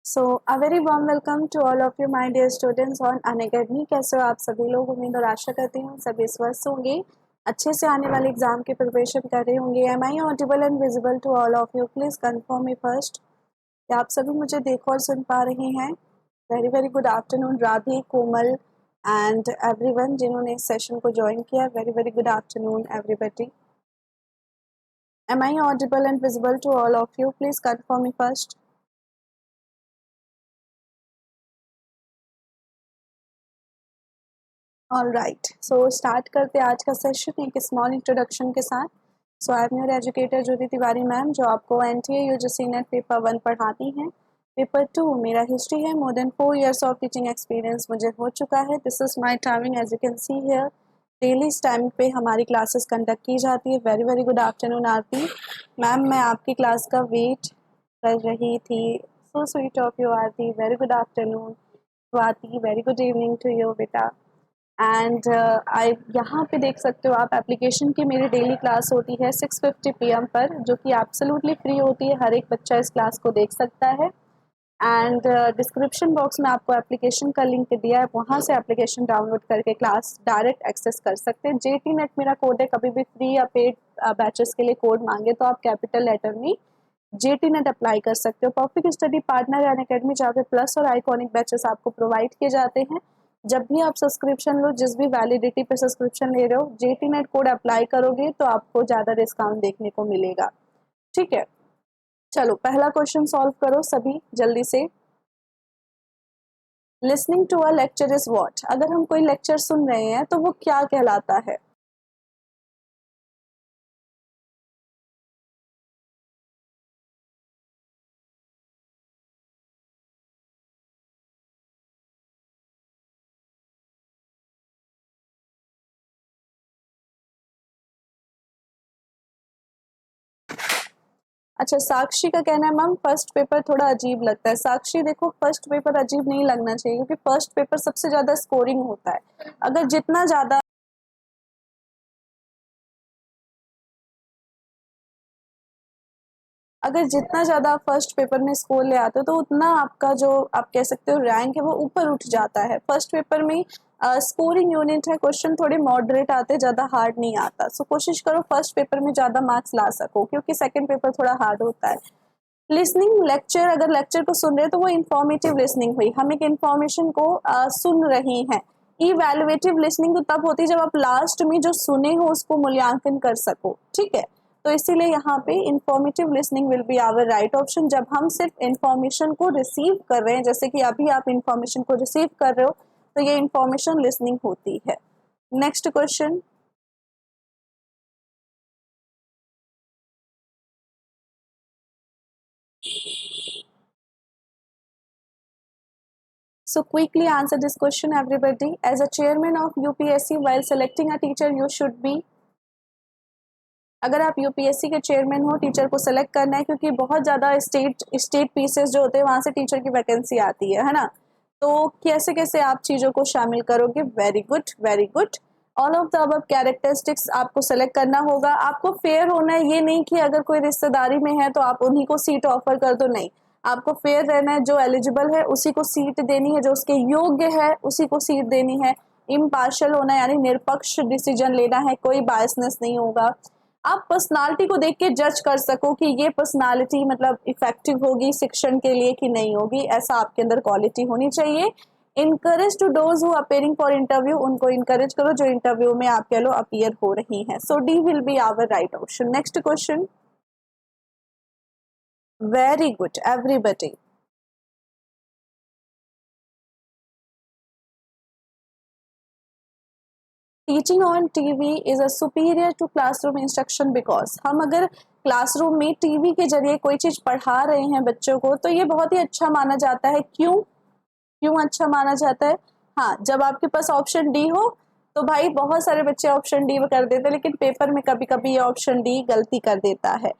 So a very warm welcome to all of you my dear students on Unacademy. कैसे हो आप सभी लोग? उम्मीद और आशा करती हूँ सभी स्वस्थ होंगे, अच्छे से आने वाले एग्जाम की प्रिपरेशन कर रहे होंगे। Am I audible and visible to all of you? Please confirm me first कि आप सभी मुझे देख और सुन पा रहे हैं। Very very good afternoon Radhe, Komal and everyone जिन्होंने इस सेशन को ज्वाइन किया। Very very good afternoon everybody. Am I audible and visible to all of you? Please confirm me first. All right, so start करते आज का सेशन एक small introduction के साथ। So I am your educator Jyoti Tiwari ma'am, जो आपको NTA UGC net paper 1 पढ़ाती हैं। पेपर 2 मेरा हिस्ट्री है। More than 4 years of teaching experience मुझे हो चुका है। This is my timing as you can see here. Daily इस टाइम पे हमारी क्लासेस कंडक्ट की जाती है। Very very good afternoon Aarti ma'am, मैं आपकी क्लास का वेट कर रही थी। So sweet of you Aarti. Very good afternoon Swati, very good evening to you बेटा। एंड आई यहाँ पे देख सकते हो आप एप्लीकेशन की मेरी डेली क्लास होती है 6:50 PM पर, जो कि एब्सोल्युटली फ्री होती है। हर एक बच्चा इस क्लास को देख सकता है। एंड डिस्क्रिप्शन बॉक्स में आपको एप्लीकेशन का लिंक दिया है, वहाँ से एप्लीकेशन डाउनलोड करके क्लास डायरेक्ट एक्सेस कर सकते हैं। जेटी नेट मेरा कोड है। कभी भी फ्री या पेड बैचेस के लिए कोड मांगे तो आप कैपिटल लेटर में जेटी नेट अप्लाई कर सकते हो। परफेक्ट स्टडी पार्टनर अनअकैडमी, जहाँ पे प्लस और आइकॉनिक बैचेस आपको प्रोवाइड किए जाते हैं। जब भी आप सब्सक्रिप्शन लो, जिस भी वैलिडिटी पे सब्सक्रिप्शन ले रहे हो, जेटी नेट कोड अप्लाई करोगे तो आपको ज़्यादा डिस्काउंट देखने को मिलेगा। ठीक है, चलो पहला क्वेश्चन सॉल्व करो सभी जल्दी से। Listening to a lecture is what? अगर हम कोई लेक्चर सुन रहे हैं तो वो क्या कहलाता है? अच्छा, साक्षी का कहना है मैम फर्स्ट पेपर थोड़ा अजीब लगता है। साक्षी देखो, फर्स्ट पेपर अजीब नहीं लगना चाहिए, क्योंकि फर्स्ट पेपर सबसे ज्यादा स्कोरिंग होता है। अगर जितना ज्यादा अगर जितना ज़्यादा आप फर्स्ट पेपर में स्कोर ले आते हो तो उतना आपका जो आप कह सकते हो रैंक है वो ऊपर उठ जाता है। फर्स्ट पेपर में स्कोरिंग यूनिट है, क्वेश्चन थोड़े मॉडरेट आते हैं, ज़्यादा हार्ड नहीं आता। सो कोशिश करो फर्स्ट पेपर में ज़्यादा मार्क्स ला सको, क्योंकि सेकंड पेपर थोड़ा हार्ड होता है। लिसनिंग लेक्चर, अगर लेक्चर को सुन रहे हैं तो वो इन्फॉर्मेटिव लिसनिंग हुई। हम एक इन्फॉर्मेशन को सुन रहे हैं। इवैल्यूएटिव लिसनिंग तो तब होती है जब आप लास्ट में जो सुने हो उसको मूल्यांकन कर सको। ठीक है, तो इसीलिए यहाँ पे informative listening will be our right option. जब हम सिर्फ इन्फॉर्मेशन को रिसीव कर रहे हैं, जैसे कि अभी आप इन्फॉर्मेशन को रिसीव कर रहे हो, तो ये इन्फॉर्मेशन लिसनिंग होती है। Next question. So quickly answer this question everybody. As a chairman of UPSC, while selecting a teacher, you should be। अगर आप यूपीएससी के चेयरमैन हो, टीचर को सेलेक्ट करना है, क्योंकि बहुत ज़्यादा स्टेट पीसेस जो होते हैं वहाँ से टीचर की वैकेंसी आती है ना। तो कैसे कैसे आप चीज़ों को शामिल करोगे? Very good very good. All of the above characteristics आपको सेलेक्ट करना होगा। आपको फेयर होना है, ये नहीं कि अगर कोई रिश्तेदारी में है तो आप उन्हीं को सीट ऑफर कर दो, नहीं। आपको फेयर रहना है, जो एलिजिबल है उसी को सीट देनी है, जो उसके योग्य है उसी को सीट देनी है। इम्पार्शियल होना है, यानी निरपक्ष डिसीजन लेना है, कोई बायसनेस नहीं होगा। आप पर्सनालिटी को देख के जज कर सको कि ये पर्सनालिटी मतलब इफेक्टिव होगी शिक्षण के लिए कि नहीं होगी, ऐसा आपके अंदर क्वालिटी होनी चाहिए। Encourage to those who appearing for interview, उनको इनकरेज करो जो इंटरव्यू में आप कह लो अपियर हो रही हैं। So D will be our right option. Next question. Very good everybody. Teaching on TV is a superior to classroom instruction because, हम अगर क्लासरूम में टीवी के जरिए कोई चीज पढ़ा रहे हैं बच्चों को तो ये बहुत ही अच्छा माना जाता है। क्यों क्यों अच्छा माना जाता है? हाँ, जब आपके पास ऑप्शन डी हो तो भाई बहुत सारे बच्चे ऑप्शन डी कर देते हैं, लेकिन पेपर में कभी कभी ये ऑप्शन डी गलती कर देता है।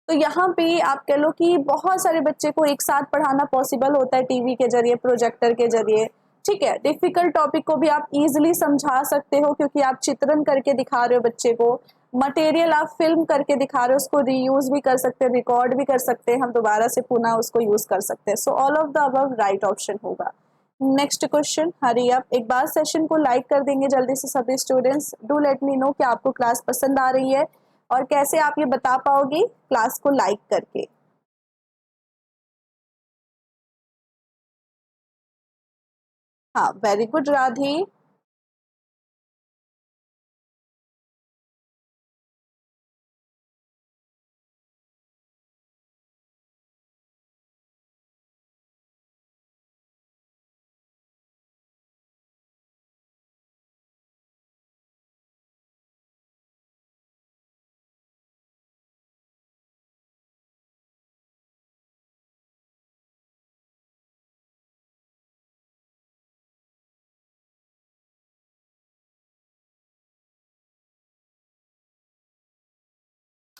तो यहाँ पे आप कह लो कि बहुत सारे बच्चे को एक साथ पढ़ाना पॉसिबल होता है टीवी के जरिए, प्रोजेक्टर के जरिए। ठीक है, डिफिकल्ट टॉपिक को भी आप इजीली समझा सकते हो, क्योंकि आप चित्रण करके दिखा रहे हो बच्चे को। मटेरियल आप फिल्म करके दिखा रहे हो, उसको रीयूज भी कर सकते हैं, रिकॉर्ड भी कर सकते हैं, हम दोबारा से पुनः उसको यूज कर सकते हैं। So all of the above right option होगा। Next question, hurry up. एक बार सेशन को लाइक कर देंगे जल्दी से सभी students. Do let me know कि आपको क्लास पसंद आ रही है, और कैसे आप ये बता पाओगे क्लास को लाइक करके। हाँ, very good Radhi.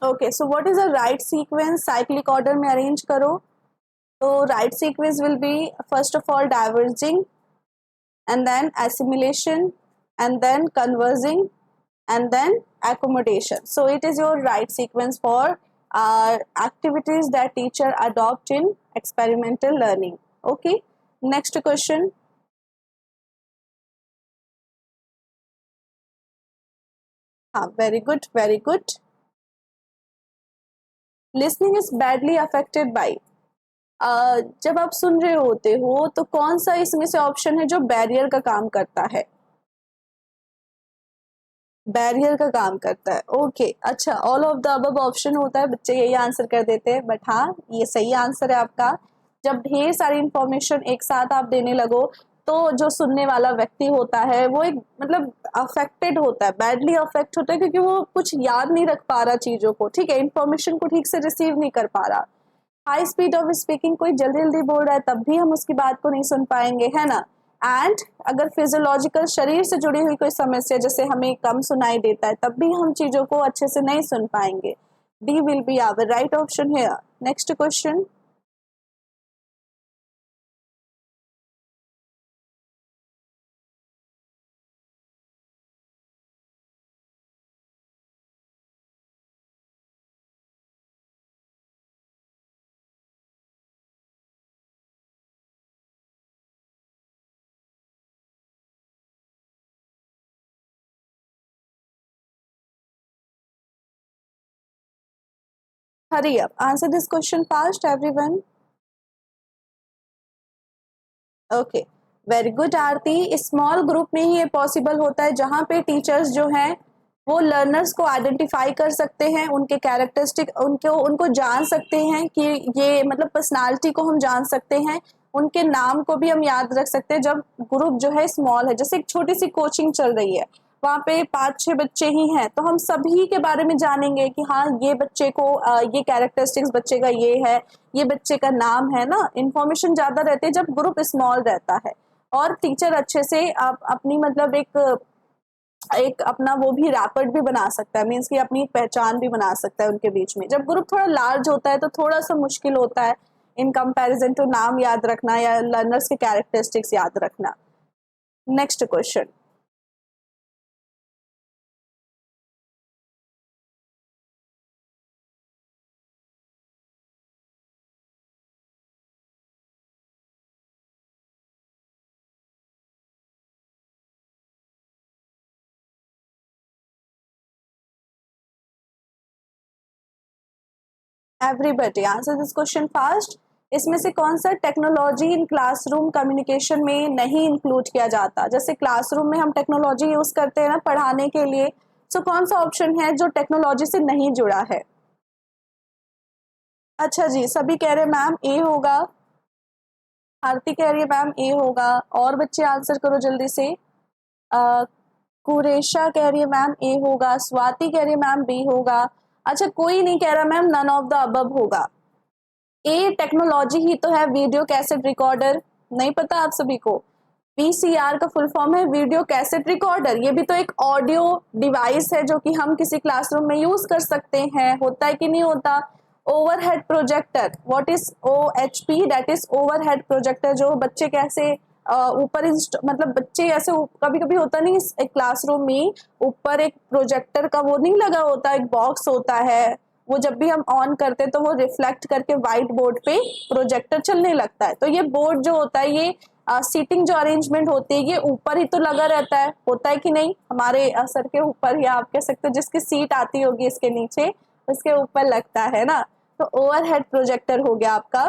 Okay, so what is a right sequence? Cyclic order में अरेंज करो। तो right sequence will be first of all diverging, and then assimilation, and then conversing, and then accommodation. So it is your right sequence for activities that teacher adopt in experimental learning. Okay, next question. हाँ, very good, very good. Listening is badly affected by, जब आप सुन रहे होते हो तो कौन सा इसमें से ऑप्शन है जो बैरियर का काम करता है? बैरियर का काम करता है। ओके, अच्छा, all of the above option होता है, बच्चे यही आंसर कर देते हैं, बट हाँ, ये सही आंसर है आपका। जब ढेर सारी इंफॉर्मेशन एक साथ आप देने लगो तो जो सुनने वाला व्यक्ति होता है वो एक मतलब अफेक्टेड होता है, बैडली अफेक्ट होता है, क्योंकि वो कुछ याद नहीं रख पा रहा चीजों को, ठीक है, इंफॉर्मेशन को ठीक से रिसीव नहीं कर पा रहा। हाई स्पीड ऑफ स्पीकिंग, कोई जल्दी जल्दी बोल रहा है तब भी हम उसकी बात को नहीं सुन पाएंगे, है ना। एंड अगर फिजियोलॉजिकल शरीर से जुड़ी हुई कोई समस्या, जैसे हमें कम सुनाई देता है, तब भी हम चीजों को अच्छे से नहीं सुन पाएंगे। D will be our right option here. Next question. Hurry up, answer this question fast everyone. Okay, very good Aarti. Small group में ही ये पॉसिबल होता है, जहाँ पे टीचर्स जो हैं वो लर्नर्स को आइडेंटिफाई कर सकते हैं, उनके कैरेक्टरिस्टिक उनको उनको जान सकते हैं कि ये मतलब पर्सनालिटी को हम जान सकते हैं, उनके नाम को भी हम याद रख सकते हैं जब ग्रुप जो है स्मॉल है। जैसे एक छोटी सी कोचिंग चल रही है, वहाँ पे 5-6 बच्चे ही हैं, तो हम सभी के बारे में जानेंगे कि हाँ, ये बच्चे को ये कैरेक्टरिस्टिक्स बच्चे का ये है, ये बच्चे का नाम है ना। इन्फॉर्मेशन ज्यादा रहती है जब ग्रुप स्मॉल रहता है, और टीचर अच्छे से आप अपनी मतलब एक एक अपना वो भी रैपर्ड भी बना सकता है, मीन्स कि अपनी पहचान भी बना सकता है उनके बीच में। जब ग्रुप थोड़ा लार्ज होता है तो थोड़ा सा मुश्किल होता है इन कंपैरिजन टू नाम याद रखना या लर्नर्स के कैरेक्टरिस्टिक्स याद रखना। Next question. Everybody answer this question fast. इसमें से कौन सा टेक्नोलॉजी इन क्लासरूम कम्युनिकेशन में नहीं इंक्लूड किया जाता? जैसे क्लासरूम में हम टेक्नोलॉजी यूज करते हैं ना पढ़ाने के लिए, सो कौन सा ऑप्शन है जो टेक्नोलॉजी से नहीं जुड़ा है? अच्छा जी, सभी कह रहे मैम ए होगा। आरती कह रही है मैम ए होगा, और बच्चे आंसर करो जल्दी से। कुरेशा कह रही है मैम ए होगा, स्वाति कह रही है मैम बी होगा। अच्छा, कोई नहीं कह रहा ma'am none of the above होगा। ए टेक्नोलॉजी ही तो है, वीडियो कैसेट रिकॉर्डर, नहीं पता आप सभी को? वीसीआर का फुल फॉर्म है वीडियो कैसेट रिकॉर्डर। ये भी तो एक ऑडियो डिवाइस है जो कि हम किसी क्लासरूम में यूज कर सकते हैं, होता है कि नहीं होता। Overhead projector, what is OHP? That is overhead projector, जो बच्चे कैसे ऊपर मतलब बच्चे ऐसे कभी कभी होता नहीं, एक क्लासरूम में ऊपर एक प्रोजेक्टर का वो नहीं लगा होता, एक बॉक्स होता है, वो जब भी हम ऑन करते हैं तो वो रिफ्लेक्ट करके व्हाइट बोर्ड पे प्रोजेक्टर चलने लगता है। तो ये बोर्ड जो होता है, ये सीटिंग जो अरेंजमेंट होती है, ये ऊपर ही तो लगा रहता है, होता है कि नहीं, हमारे सर के ऊपर, या आप कह सकते हो जिसकी सीट आती होगी इसके नीचे उसके ऊपर लगता है ना। तो ओवरहेड प्रोजेक्टर हो गया आपका।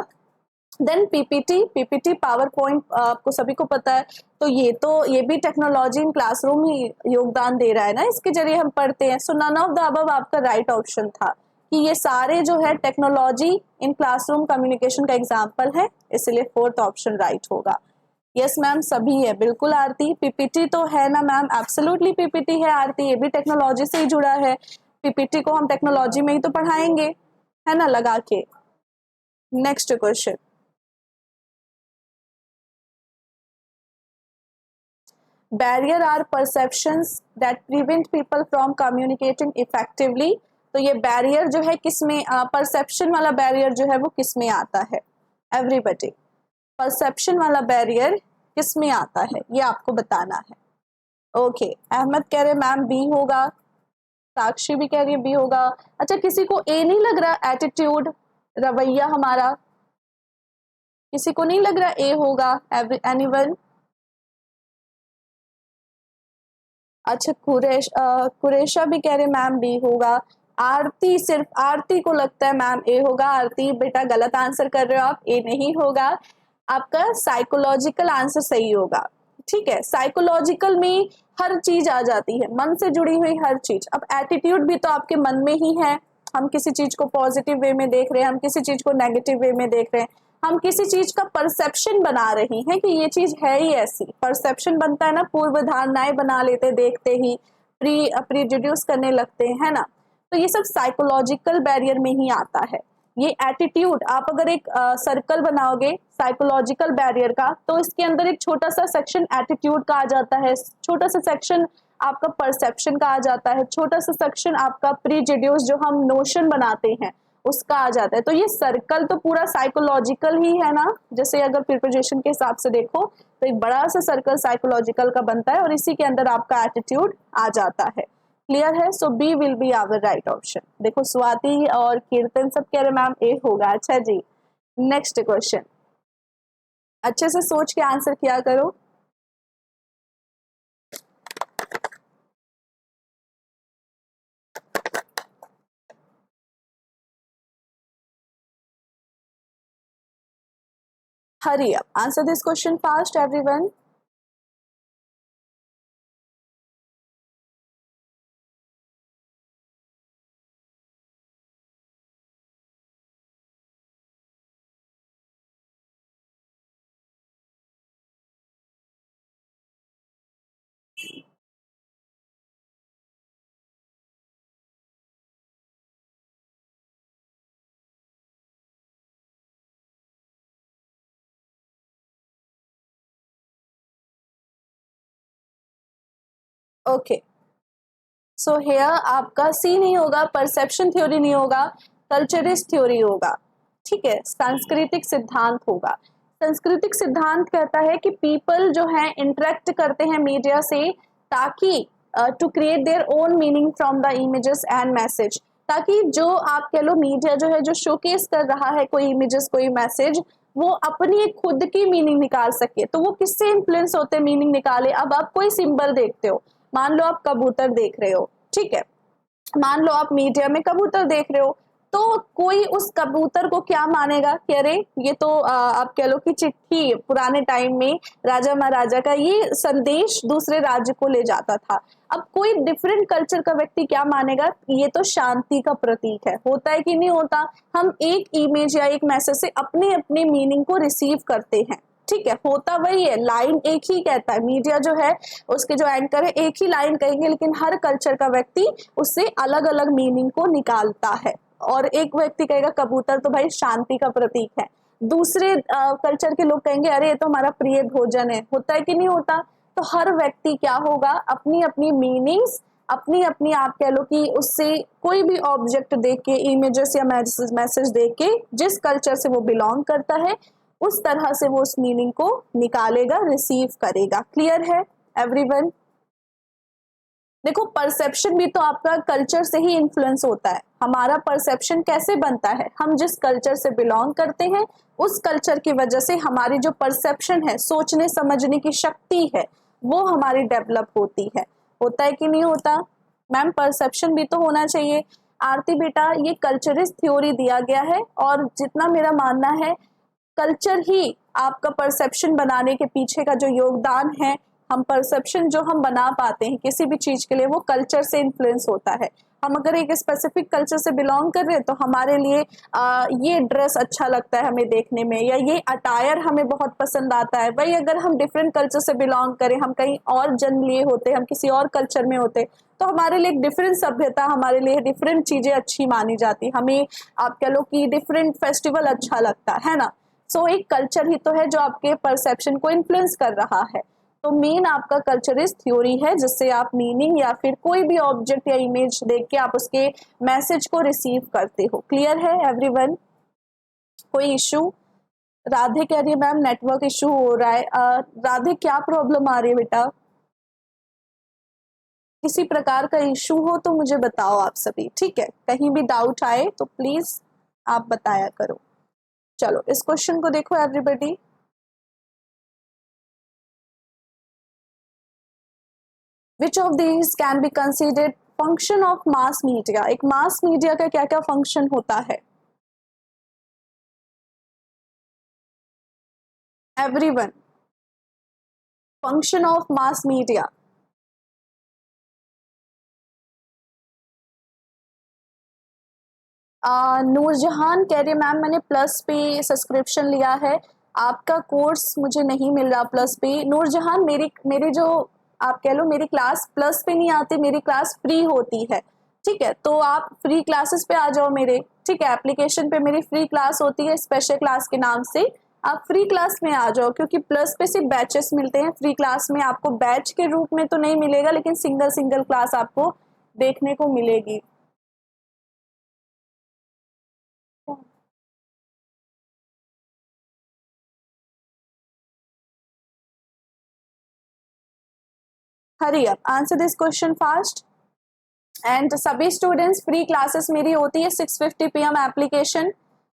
देन पीपीटी पावर पॉइंट आपको सभी को पता है। तो ये भी टेक्नोलॉजी इन क्लासरूम ही योगदान दे रहा है ना, इसके जरिए हम पढ़ते हैं। सो नन ऑफ द अबव आपका राइट ऑप्शन था कि ये सारे जो है टेक्नोलॉजी इन क्लासरूम कम्युनिकेशन का एग्जाम्पल है, इसलिए फोर्थ ऑप्शन राइट होगा। यस मैम, सभी है बिल्कुल। आरती, पीपीटी तो है ना मैम, एब्सोल्युटली पीपीटी है आरती, ये भी टेक्नोलॉजी से ही जुड़ा है। पीपीटी को हम टेक्नोलॉजी में ही तो पढ़ाएंगे, है ना, लगा के। Next question, barrier are perceptions that prevent people from communicating effectively. तो ये बैरियर जो है किसमें, परसेप्शन वाला बैरियर जो है वो किसमें आता है, एवरीबॉडी, परसेप्शन वाला बैरियर किसमें आता है ये आपको बताना है। ओके, अहमद कह रहे मैम बी होगा, साक्षी भी कह रही है बी होगा। अच्छा, किसी को ए नहीं लग रहा, एटीट्यूड, रवैया हमारा, किसी को नहीं लग रहा ए होगा, एनीवन? अच्छा, कुरेशा भी कह रहे मैम बी होगा। आरती, सिर्फ आरती को लगता है मैम ए होगा। आरती बेटा गलत आंसर कर रहे हो आप, ए नहीं होगा, आपका साइकोलॉजिकल आंसर सही होगा। ठीक है, साइकोलॉजिकल में हर चीज आ जाती है, मन से जुड़ी हुई हर चीज। अब एटीट्यूड भी तो आपके मन में ही है, हम किसी चीज को पॉजिटिव वे में देख रहे हैं, हम किसी चीज को नेगेटिव वे में देख रहे हैं, हम किसी चीज का परसेप्शन बना रहे हैं कि ये चीज है ही ऐसी। परसेप्शन बनता है ना, पूर्व धारणाएं बना लेते देखते ही, प्रीजुड्यूस करने लगते हैं, है ना। तो ये सब साइकोलॉजिकल बैरियर में ही आता है। ये एटीट्यूड, आप अगर एक सर्कल बनाओगे साइकोलॉजिकल बैरियर का, तो इसके अंदर एक छोटा सा सेक्शन एटीट्यूड का आ जाता है, छोटा सा सेक्शन आपका परसेप्शन का आ जाता है, छोटा सा सेक्शन आपका प्रीजुड्यूस जो हम नोशन बनाते हैं उसका आ जाता है। तो ये सर्कल तो पूरा साइकोलॉजिकल ही है ना, जैसे अगर प्रिपोजिशन के हिसाब से देखो तो एक बड़ा सा सर्कल साइकोलॉजिकल का बनता है और इसी के अंदर आपका एटीट्यूड आ जाता है। क्लियर है? So B will be our right option. देखो स्वाति और कीर्तन सब कह रहे मैम ए होगा। अच्छा जी, नेक्स्ट क्वेश्चन, अच्छे से सोच के आंसर किया करो। Hurry up. Answer this question fast, everyone. Okay, so here आपका सी नहीं होगा, परसेप्शन थ्योरी नहीं होगा, कल्चरिस्ट थ्योरी होगा। ठीक है, सांस्कृतिक सिद्धांत होगा। सांस्कृतिक सिद्धांत कहता है कि पीपल जो है इंटरेक्ट करते हैं मीडिया से ताकि to create their own meaning from the images and message, ताकि जो आप कह लो मीडिया जो है जो शोकेस कर रहा है कोई इमेजेस कोई मैसेज, वो अपनी एक खुद की मीनिंग निकाल सके। तो वो किससे इन्फ्लुएंस होते हैं मीनिंग निकाले? अब आप कोई सिंबल देखते हो, मान लो आप कबूतर देख रहे हो, ठीक है, मान लो आप मीडिया में कबूतर देख रहे हो, तो कोई उस कबूतर को क्या मानेगा कि अरे ये तो आप कह लो कि चिट्ठी, पुराने टाइम में राजा महाराजा का ये संदेश दूसरे राज्य को ले जाता था। अब कोई डिफरेंट कल्चर का व्यक्ति क्या मानेगा, ये तो शांति का प्रतीक है। होता है कि नहीं होता? हम एक इमेज या एक मैसेज से अपने अपने मीनिंग को रिसीव करते हैं। ठीक है, होता वही है, लाइन एक ही कहता है, मीडिया जो है उसके जो एंकर है एक ही लाइन कहेंगे, लेकिन हर कल्चर का व्यक्ति उससे अलग अलग मीनिंग को निकालता है। और एक व्यक्ति कहेगा कबूतर तो भाई शांति का प्रतीक है, दूसरे कल्चर के लोग कहेंगे अरे ये तो हमारा प्रिय भोजन है। होता है कि नहीं होता? तो हर व्यक्ति क्या होगा, अपनी अपनी मीनिंग्स, अपनी अपनी आप कह लो कि उससे कोई भी ऑब्जेक्ट देख के, इमेजेस या मैसेज देख के, जिस कल्चर से वो बिलोंग करता है उस तरह से वो उस मीनिंग को निकालेगा, रिसीव करेगा। क्लियर है एवरीवन? देखो परसेप्शन भी तो आपका कल्चर से ही इन्फ्लुएंस होता है। हमारा परसेप्शन कैसे बनता है? हम जिस कल्चर से बिलोंग करते हैं उस कल्चर की वजह से हमारी जो परसेप्शन है, सोचने समझने की शक्ति है, वो हमारी डेवलप होती है। होता है कि नहीं होता? मैम परसेप्शन भी तो होना चाहिए। आरती बेटा ये कल्चरिस्ट थ्योरी दिया गया है और जितना मेरा मानना है कल्चर ही आपका परसेप्शन बनाने के पीछे का जो योगदान है, हम परसेप्शन जो हम बना पाते हैं किसी भी चीज के लिए वो कल्चर से इन्फ्लुएंस होता है। हम अगर एक स्पेसिफिक कल्चर से बिलोंग कर रहे हैं तो हमारे लिए ये ड्रेस अच्छा लगता है हमें देखने में, या ये अटायर हमें बहुत पसंद आता है। वही अगर हम डिफरेंट कल्चर से बिलोंग करें, हम कहीं और जन्म लिए होते, हम किसी और कल्चर में होते, तो हमारे लिए एक डिफरेंट सभ्यता, हमारे लिए डिफरेंट चीजें अच्छी मानी जाती, हमें आप कह लो कि डिफरेंट फेस्टिवल अच्छा लगता है ना। सो एक कल्चर ही तो है जो आपके परसेप्शन को इन्फ्लुएंस कर रहा है। तो मेन आपका कल्चरिस्ट थ्योरी है जिससे आप मीनिंग या फिर कोई भी ऑब्जेक्ट या इमेज देख के आप उसके मैसेज को रिसीव करते हो। क्लियर है एवरीवन? कोई इशू? राधे कह रही है मैम नेटवर्क इशू हो रहा है। राधे क्या प्रॉब्लम आ रही है बेटा? किसी प्रकार का इशू हो तो मुझे बताओ आप सभी, ठीक है? कहीं भी डाउट आए तो प्लीज आप बताया करो। चलो इस क्वेश्चन को देखो everybody. Which of these can be considered function of mass media? एक मास मीडिया का क्या क्या फंक्शन होता है? Everyone, function of mass media. Noorjahan कह रही मैम मैंने प्लस पे सब्सक्रिप्शन लिया है, आपका कोर्स मुझे नहीं मिल रहा प्लस पे। नूरजहान मेरी जो आप कह लो मेरी क्लास प्लस पे नहीं आती, मेरी क्लास फ्री होती है, ठीक है? तो आप फ्री क्लासेस पे आ जाओ मेरे, ठीक है? एप्लीकेशन पे मेरी फ्री क्लास होती है स्पेशल क्लास के नाम से, आप फ्री क्लास में आ जाओ, क्योंकि प्लस पे सिर्फ बैचेस मिलते हैं। फ्री क्लास में आपको बैच के रूप में तो नहीं मिलेगा, लेकिन सिंगल सिंगल क्लास आपको देखने को मिलेगी। हरी up, answer this question fast. And सभी स्टूडेंट्स फ्री क्लासेस मेरी होती है 6:50 PM एप्लीकेशन,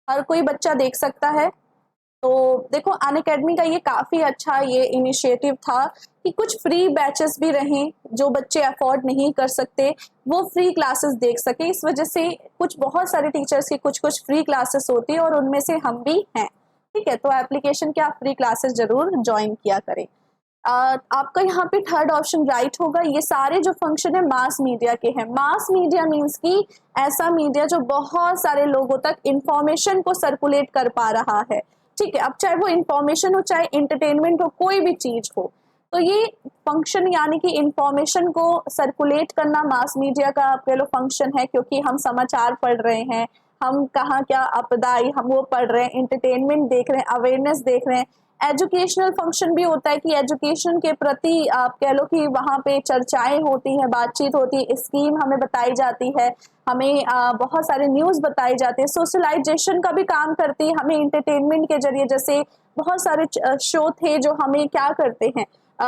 हर कोई बच्चा देख सकता है। तो देखो अनअकैडमी का ये काफ़ी अच्छा ये इनिशिएटिव था कि कुछ फ्री बैचेस भी रहें, जो बच्चे अफोर्ड नहीं कर सकते वो फ्री क्लासेस देख सके। इस वजह से कुछ बहुत सारे टीचर्स की कुछ कुछ फ्री क्लासेस होती है और उनमें से हम भी हैं, ठीक है? तो एप्लीकेशन के आप फ्री क्लासेस जरूर ज्वाइन किया करें। आपका यहाँ पे थर्ड ऑप्शन राइट होगा। ये सारे जो फंक्शन है मास मीडिया के हैं। मास मीडिया मीन्स कि ऐसा मीडिया जो बहुत सारे लोगों तक इंफॉर्मेशन को सर्कुलेट कर पा रहा है, ठीक है? अब चाहे वो इंफॉर्मेशन हो, चाहे इंटरटेनमेंट हो, कोई भी चीज हो, तो ये फंक्शन यानी कि इंफॉर्मेशन को सर्कुलेट करना मास मीडिया का आप कह लो फंक्शन है। क्योंकि हम समाचार पढ़ रहे हैं, हम कहाँ क्या आपदाई हम वो पढ़ रहे हैं, इंटरटेनमेंट देख रहे हैं, अवेयरनेस देख रहे हैं। एजुकेशनल फंक्शन भी होता है कि एजुकेशन के प्रति आप कह लो कि वहाँ पे चर्चाएं होती हैं, बातचीत होती है, स्कीम हमें बताई जाती है, हमें बहुत सारे न्यूज़ बताई जाती है, सोशलाइजेशन का भी काम करती है। हमें इंटरटेनमेंट के जरिए जैसे बहुत सारे शो थे जो हमें क्या करते हैं,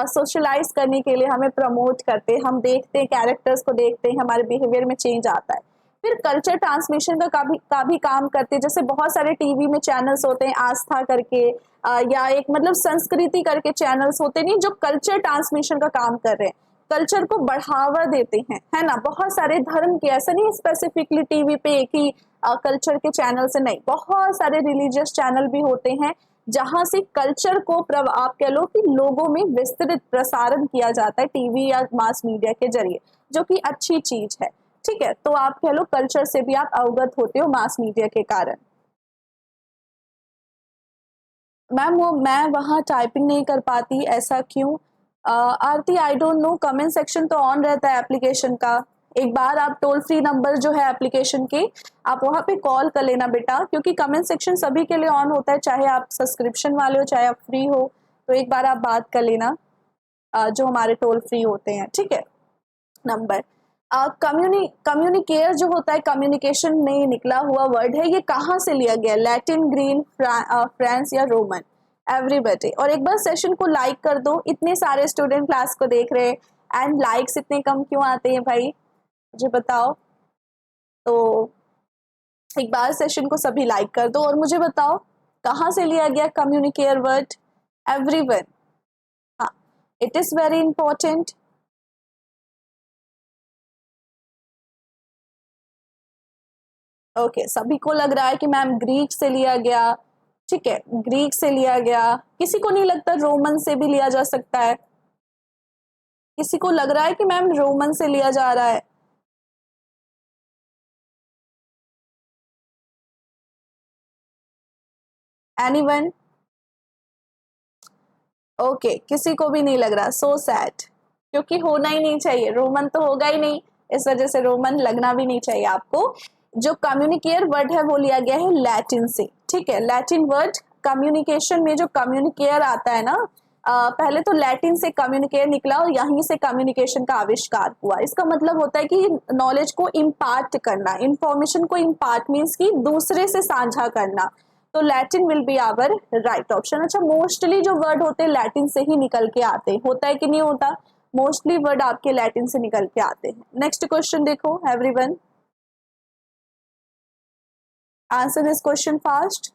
सोशलाइज करने के लिए हमें प्रमोट करते हैं, हम देखते हैं, कैरेक्टर्स को देखते हैं, हमारे बिहेवियर में चेंज आता है। फिर कल्चर ट्रांसमिशन का भी काम करते हैं। जैसे बहुत सारे टीवी में चैनल्स होते हैं आस्था करके, या एक मतलब संस्कृति करके चैनल्स होते नहीं, जो कल्चर ट्रांसमिशन का काम कर रहे हैं, कल्चर को बढ़ावा देते हैं, है ना? बहुत सारे धर्म के, ऐसा नहीं स्पेसिफिकली टीवी पे एक ही कल्चर के चैनल से नहीं, बहुत सारे रिलीजियस चैनल भी होते हैं जहां से कल्चर को आप कह लो कि लोगों में विस्तृत प्रसारण किया जाता है टीवी या मास मीडिया के जरिए, जो कि अच्छी चीज है, ठीक है? तो आप कह लो कल्चर से भी आप अवगत होते हो मास मीडिया के कारण। मैम वो मैं वहाँ टाइपिंग नहीं कर पाती, ऐसा क्यों? Aarti I don't know, comment section तो ऑन रहता है एप्लीकेशन का। एक बार आप टोल फ्री नंबर जो है एप्लीकेशन के, आप वहाँ पे कॉल कर लेना बेटा, क्योंकि कमेंट सेक्शन सभी के लिए ऑन होता है, चाहे आप सब्सक्रिप्शन वाले हो चाहे आप फ्री हो। तो एक बार आप बात कर लेना जो हमारे टोल फ्री होते हैं, ठीक है? नंबर कम्युनिकेयर जो होता है, कम्युनिकेशन में निकला हुआ वर्ड है, ये कहाँ से लिया गया? लैटिन, ग्रीक, फ्रांस या रोमन? एवरीबॉडी। और एक बार सेशन को लाइक कर दो, इतने सारे स्टूडेंट क्लास को देख रहे हैं एंड लाइक्स इतने कम क्यों आते हैं भाई, मुझे बताओ। तो एक बार सेशन को सभी लाइक कर दो और मुझे बताओ कहाँ से लिया गया कम्युनिकेयर वर्ड, एवरीवन। हाँ, it is very important. Okay, सभी को लग रहा है कि मैम ग्रीक से लिया गया, ठीक है, ग्रीक से लिया गया। किसी को नहीं लगता रोमन से भी लिया जा सकता है? किसी को लग रहा है कि मैम रोमन से लिया जा रहा है? एनीवन? ओके, किसी को भी नहीं लग रहा, सो सैड, क्योंकि होना ही नहीं चाहिए, रोमन तो होगा ही नहीं, इस वजह से रोमन लगना भी नहीं चाहिए आपको। जो कम्युनिकेयर वर्ड है वो लिया गया है लैटिन से, ठीक है, लैटिन वर्ड। कम्युनिकेशन में जो कम्युनिकेयर आता है ना, पहले तो लैटिन से कम्युनिकेयर निकला और यहीं से कम्युनिकेशन का आविष्कार हुआ। इसका मतलब होता है कि नॉलेज को इम्पार्ट करना, इंफॉर्मेशन को इम्पार्ट मीन्स कि दूसरे से साझा करना। तो Latin will be our right option. अच्छा, मोस्टली जो वर्ड होते हैं लैटिन से ही निकल के आते हैं, होता है कि नहीं होता? मोस्टली वर्ड आपके लैटिन से निकल के आते हैं। नेक्स्ट क्वेश्चन देखो everyone, answer this question fast.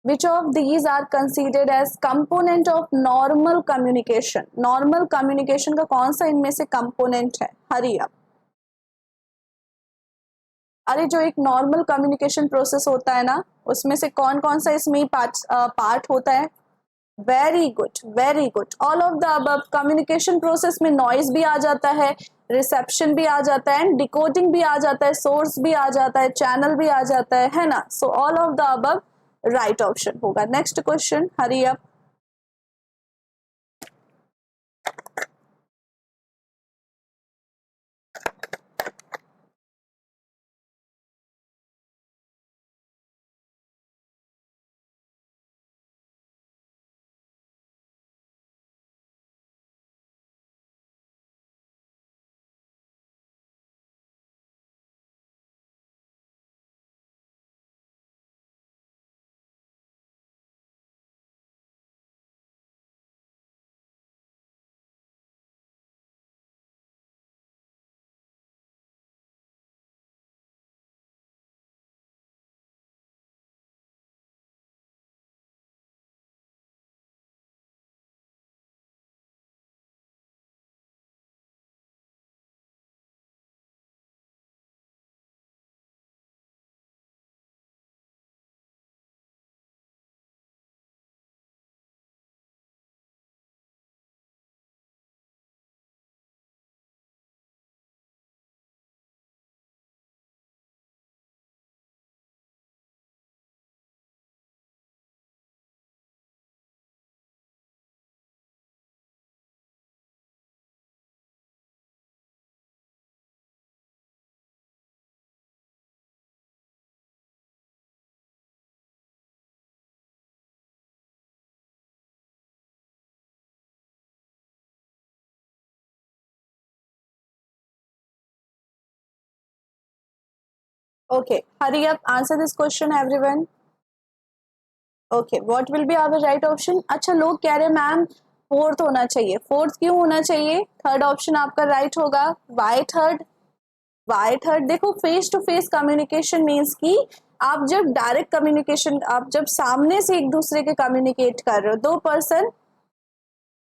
Which of these are considered as component of normal communication? Normal communication का कौन सा इनमें से component है? हरी up। अरे जो एक नॉर्मल कम्युनिकेशन प्रोसेस होता है ना, उसमें से कौन कौन सा इसमें पार्ट होता है? Very good, very good, all of the above. Communication process में नॉइज भी आ जाता है, रिसेप्शन भी आ जाता है, डिकोडिंग भी आ जाता है, सोर्स भी आ जाता है, चैनल भी आ जाता है ना? So all of the above right option होगा। Next question, hurry up. Okay, hurry up, answer this question everyone. Okay, what will be our right option? अच्छा, लोग कह रहे हैं मैम फोर्थ होना चाहिए। फोर्थ क्यों होना चाहिए? थर्ड ऑप्शन आपका राइट होगा। Why third? वाई थर्ड, देखो face to face communication means कि आप जब डायरेक्ट कम्युनिकेशन, आप जब सामने से एक दूसरे के कम्युनिकेट कर रहे हो, दो पर्सन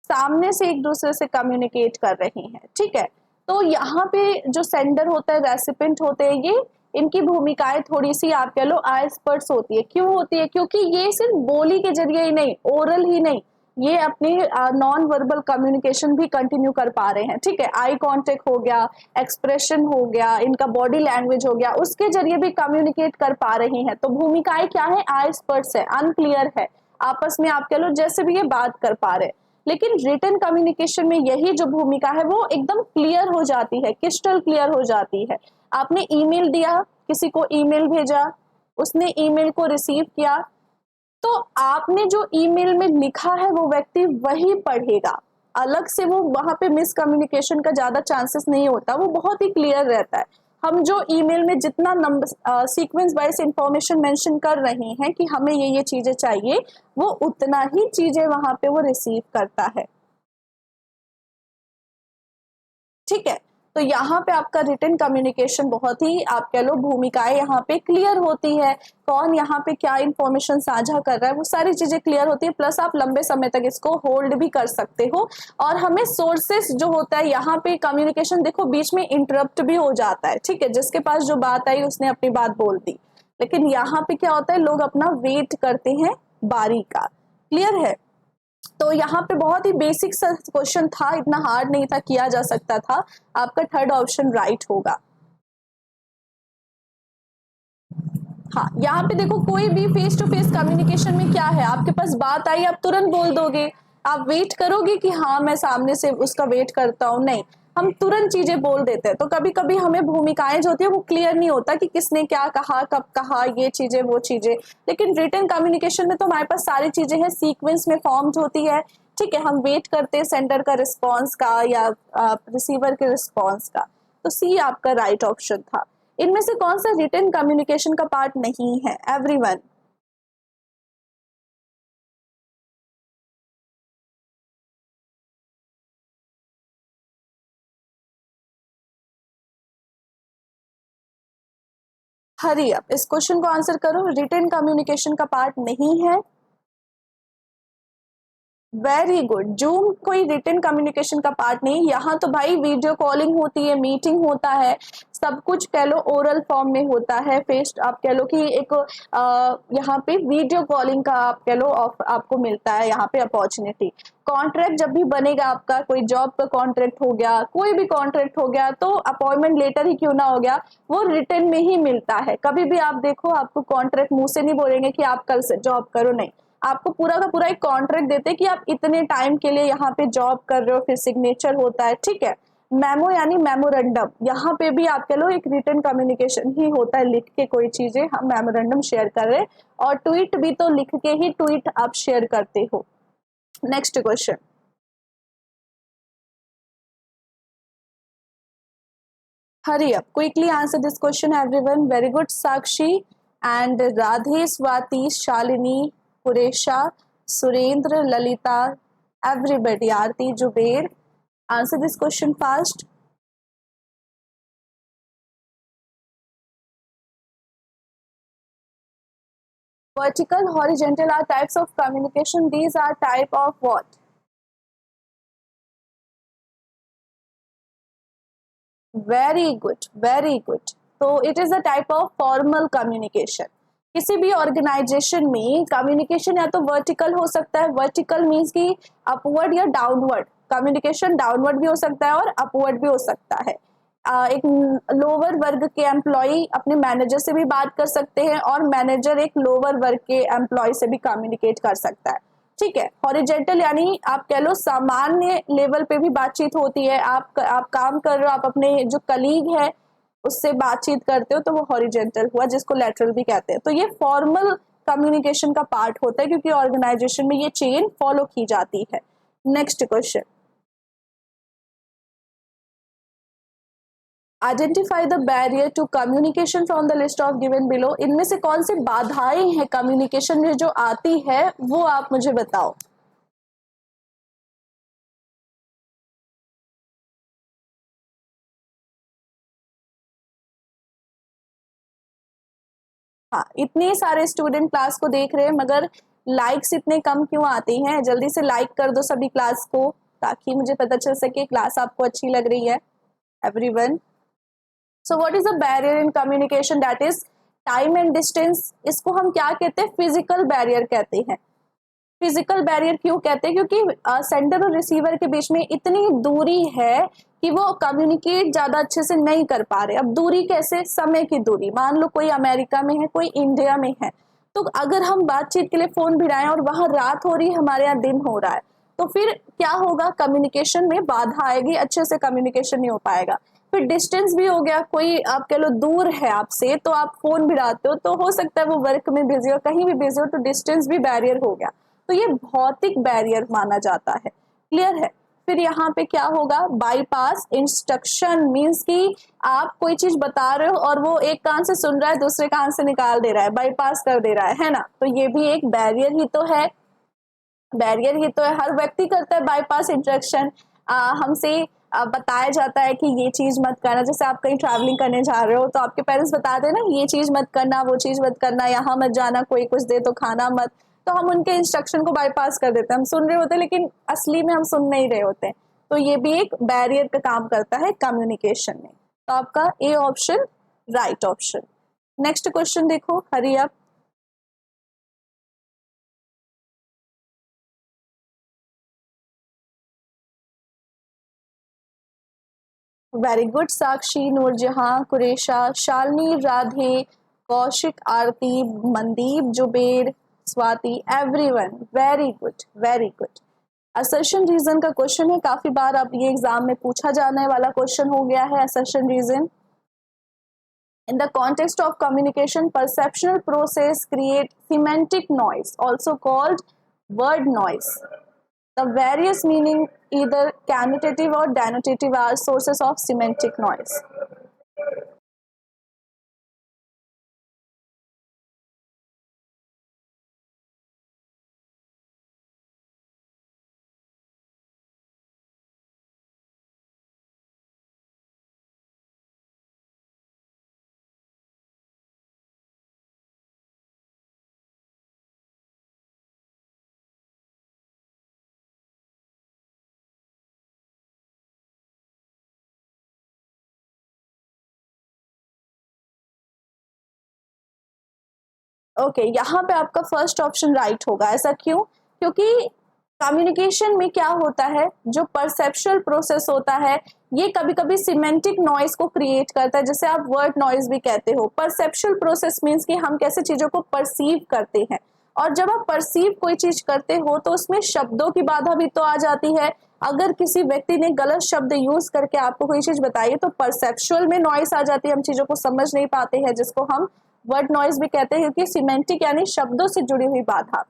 सामने से एक दूसरे से कम्युनिकेट कर रही हैं, ठीक है, तो यहाँ पे जो सेंडर होता है, रेसिपेंट होते हैं, ये इनकी भूमिकाएं थोड़ी सी आप कह लो आइस्पर्ट्स होती है। क्यों होती है? क्योंकि ये सिर्फ बोली के जरिए ही नहीं, ओरल ही नहीं, ये अपनी नॉन वर्बल कम्युनिकेशन भी कंटिन्यू कर पा रहे हैं, ठीक है, आई कांटेक्ट हो गया, एक्सप्रेशन हो गया, इनका बॉडी लैंग्वेज हो गया, उसके जरिए भी कम्युनिकेट कर पा रही हैं। तो भूमिकाएं क्या है? आइस्पर्ट्स है, अनक्लियर है, आपस में आप कह लो जैसे भी ये बात कर पा रहे हैं। लेकिन रिटन कम्युनिकेशन में यही जो भूमिका है वो एकदम क्लियर हो जाती है, क्रिस्टल क्लियर हो जाती है। आपने ईमेल दिया, किसी को ईमेल भेजा, उसने ईमेल को रिसीव किया, तो आपने जो ईमेल में लिखा है वो व्यक्ति वही पढ़ेगा, अलग से वो वहाँ पे मिसकम्युनिकेशन का ज़्यादा चांसेस नहीं होता, वो बहुत ही क्लियर रहता है। हम जो ईमेल में जितना number sequence wise information mention कर रहे हैं कि हमें ये चीज़ें चाहिए, वो उतना ही चीज़ें वहाँ पे वो रिसीव करता है। ठीक है, तो यहाँ पे आपका रिटन कम्युनिकेशन बहुत ही आप कह लो भूमिकाएं यहाँ पे क्लियर होती है, कौन यहाँ पे क्या इंफॉर्मेशन साझा कर रहा है वो सारी चीजें क्लियर होती है, प्लस आप लंबे समय तक इसको होल्ड भी कर सकते हो। और हमें सोर्सेस जो होता है यहाँ पे कम्युनिकेशन देखो बीच में इंटरप्ट भी हो जाता है, ठीक है, जिसके पास जो बात आई उसने अपनी बात बोल दी, लेकिन यहाँ पे क्या होता है लोग अपना वेट करते हैं बारी का। क्लियर है, तो यहाँ पे बहुत ही बेसिक सा क्वेश्चन था, इतना हार्ड नहीं था, किया जा सकता था। आपका थर्ड ऑप्शन राइट होगा। हाँ, यहाँ पे देखो कोई भी फेस टू फेस कम्युनिकेशन में क्या है, आपके पास बात आई आप तुरंत बोल दोगे, आप वेट करोगे कि हाँ मैं सामने से उसका वेट करता हूँ, नहीं, हम तुरंत चीजें बोल देते हैं। तो कभी कभी हमें भूमिकाएं जो होती है वो क्लियर नहीं होता कि किसने क्या कहा, कब कहा, ये चीजें वो चीजें। लेकिन रिटन कम्युनिकेशन में तो हमारे पास सारी चीजें हैं, सीक्वेंस में फॉर्म्ड होती है। ठीक है, हम वेट करते हैं सेंडर का रिस्पॉन्स का या रिसीवर के रिस्पॉन्स का। तो सी आपका राइट ऑप्शन था। इनमें से कौन सा रिटन कम्युनिकेशन का पार्ट नहीं है? एवरीवन। हरी अप, इस क्वेश्चन को आंसर करो, रिटन कम्युनिकेशन का पार्ट नहीं है। वेरी गुड, जूम कोई रिटन कम्युनिकेशन का पार्ट नहीं। यहाँ तो भाई वीडियो कॉलिंग होती है, मीटिंग होता है, सब कुछ कह लो ओरल फॉर्म में होता है। फेस आप कह लो कि एक यहाँ पे वीडियो कॉलिंग का आप कह लो आपको मिलता है यहाँ पे अपॉर्चुनिटी। कॉन्ट्रैक्ट जब भी बनेगा आपका, कोई जॉब का कॉन्ट्रैक्ट हो गया, कोई भी कॉन्ट्रैक्ट हो गया, तो अपॉइंटमेंट लेटर ही क्यों ना हो गया, वो रिटन में ही मिलता है। कभी भी आप देखो आपको कॉन्ट्रैक्ट मुंह से नहीं बोलेंगे कि आप कल से जॉब करो, नहीं, आपको पूरा का पूरा एक कॉन्ट्रैक्ट देते हैं कि आप इतने टाइम के लिए यहाँ पे जॉब कर रहे हो, फिर सिग्नेचर होता है। ठीक है, मेमो यानी मेमोरेंडम, यहाँ पे भी आप कह लो एक रिटन कम्युनिकेशन ही होता है, लिख के कोई चीजें हम मेमोरेंडम शेयर कर रहे हैं। और ट्वीट भी तो लिख के ही ट्वीट आप शेयर करते हो। Next question, hurry up, quickly answer this question everyone. Very good, Sakshi and Radhe, Swati, Shalini, Kuresha, Surendra, Lalita, everybody, Aarti, Zuber, answer this question fast. Vertical, horizontal are types of communication. These are type of what? Very good, very good. तो it is a type of formal communication. किसी भी organisation में communication या तो vertical हो सकता है, vertical means कि अपवर्ड या डाउनवर्ड, कम्युनिकेशन डाउनवर्ड भी हो सकता है और अपवर्ड भी हो सकता है। एक लोअर वर्ग के एम्प्लॉय अपने मैनेजर से भी बात कर सकते हैं और मैनेजर एक लोअर वर्ग के एम्प्लॉय से भी कम्युनिकेट कर सकता है। ठीक है, हॉरिजेंटल यानी आप कह लो सामान्य लेवल पे भी बातचीत होती है, आप काम कर रहे हो, आप अपने जो कलीग है उससे बातचीत करते हो, तो वो हॉरिजेंटल हुआ, जिसको लेटरल भी कहते हैं। तो ये फॉर्मल कम्युनिकेशन का पार्ट होता है क्योंकि ऑर्गेनाइजेशन में ये चेन फॉलो की जाती है। Next question, identify the barrier to communication from the list of given below. इनमें से कौन सी बाधाएं हैं कम्युनिकेशन में जो आती है, वो आप मुझे बताओ। हाँ, इतने सारे स्टूडेंट क्लास को देख रहे हैं मगर लाइक्स इतने कम क्यों आते हैं? जल्दी से लाइक कर दो सभी क्लास को ताकि मुझे पता चल सके क्लास आपको अच्छी लग रही है। Everyone, so what is a barrier in communication? That is time and distance. इसको हम क्या कहते हैं? फिजिकल बैरियर कहते हैं। फिजिकल बैरियर क्यों कहते हैं? क्योंकि सेंडर और रिसीवर के बीच में इतनी दूरी है कि वो कम्युनिकेट ज्यादा अच्छे से नहीं कर पा रहे। अब दूरी कैसे? समय की दूरी, मान लो कोई अमेरिका में है, कोई इंडिया में है, तो अगर हम बातचीत के लिए फोन भिड़ाएं और वहां रात हो रही है, हमारे यहाँ दिन हो रहा है, तो फिर क्या होगा? कम्युनिकेशन में बाधा आएगी, अच्छे से कम्युनिकेशन नहीं हो पाएगा। फिर डिस्टेंस भी हो गया, कोई आप कह लो दूर है आपसे, तो आप फोन भिड़ाते हो, तो हो सकता है वो वर्क में बिजी हो, कहीं भी बिजी हो, तो डिस्टेंस भी बैरियर हो गया। तो ये भौतिक बैरियर माना जाता है। क्लियर है? फिर यहाँ पे क्या होगा, बाईपास इंस्ट्रक्शन मीन्स कि आप कोई चीज बता रहे हो और वो एक कान से सुन रहा है दूसरे कान से निकाल दे रहा है, बाईपास कर दे रहा है ना, तो ये भी एक बैरियर ही तो है, बैरियर ही तो है। हर व्यक्ति करता है बाईपास इंस्ट्रक्शन, हमसे बताया जाता है कि ये चीज मत करना, जैसे आप कहीं ट्रैवलिंग करने जा रहे हो तो आपके पेरेंट्स बताते हैं ना ये चीज मत करना, वो चीज मत करना, यहाँ मत जाना, कोई कुछ दे तो खाना मत, तो हम उनके इंस्ट्रक्शन को बाईपास कर देते हैं, हम सुन रहे होते हैं लेकिन असली में हम सुन नहीं रहे होते हैं, तो ये भी एक बैरियर का काम करता है कम्युनिकेशन में। तो आपका A option right option. Next question देखो, hurry up. Very good, Sakshi, Noorjahan, Kuresha, Shalini, Radhe, Kaushik, Aarti, Mandeep, Zuber, Swati, everyone, very good very good. Assertion reason का क्वेश्चन है, काफी बार अब ये एग्जाम में पूछा जाने वाला क्वेश्चन हो गया है assertion reason. In the context of communication, perceptual process create semantic noise, also called word noise. The various meaning, either connotative or denotative, are sources of semantic noise. Okay यहाँ पे आपका फर्स्ट ऑप्शन राइट होगा, ऐसा क्यों? क्योंकि communication में क्या होता है, जो परसेप्चुअल प्रोसेस होता है ये कभी कभी सिमेंटिक नॉइज को क्रिएट करता है, जैसे आप वर्ड नॉइज भी कहते हो। परसेप्चुअल प्रोसेस मीन्स कि हम कैसे चीजों को परसीव करते हैं, और जब आप परसीव कोई चीज करते हो तो उसमें शब्दों की बाधा भी तो आ जाती है। अगर किसी व्यक्ति ने गलत शब्द यूज करके आपको कोई चीज बताई है तो परसेप्चुअल में नॉइस आ जाती है, हम चीजों को समझ नहीं पाते हैं, जिसको हम वर्ड नॉइज भी कहते हैं, क्योंकि सिमेंटिक यानी शब्दों से जुड़ी हुई बाधा।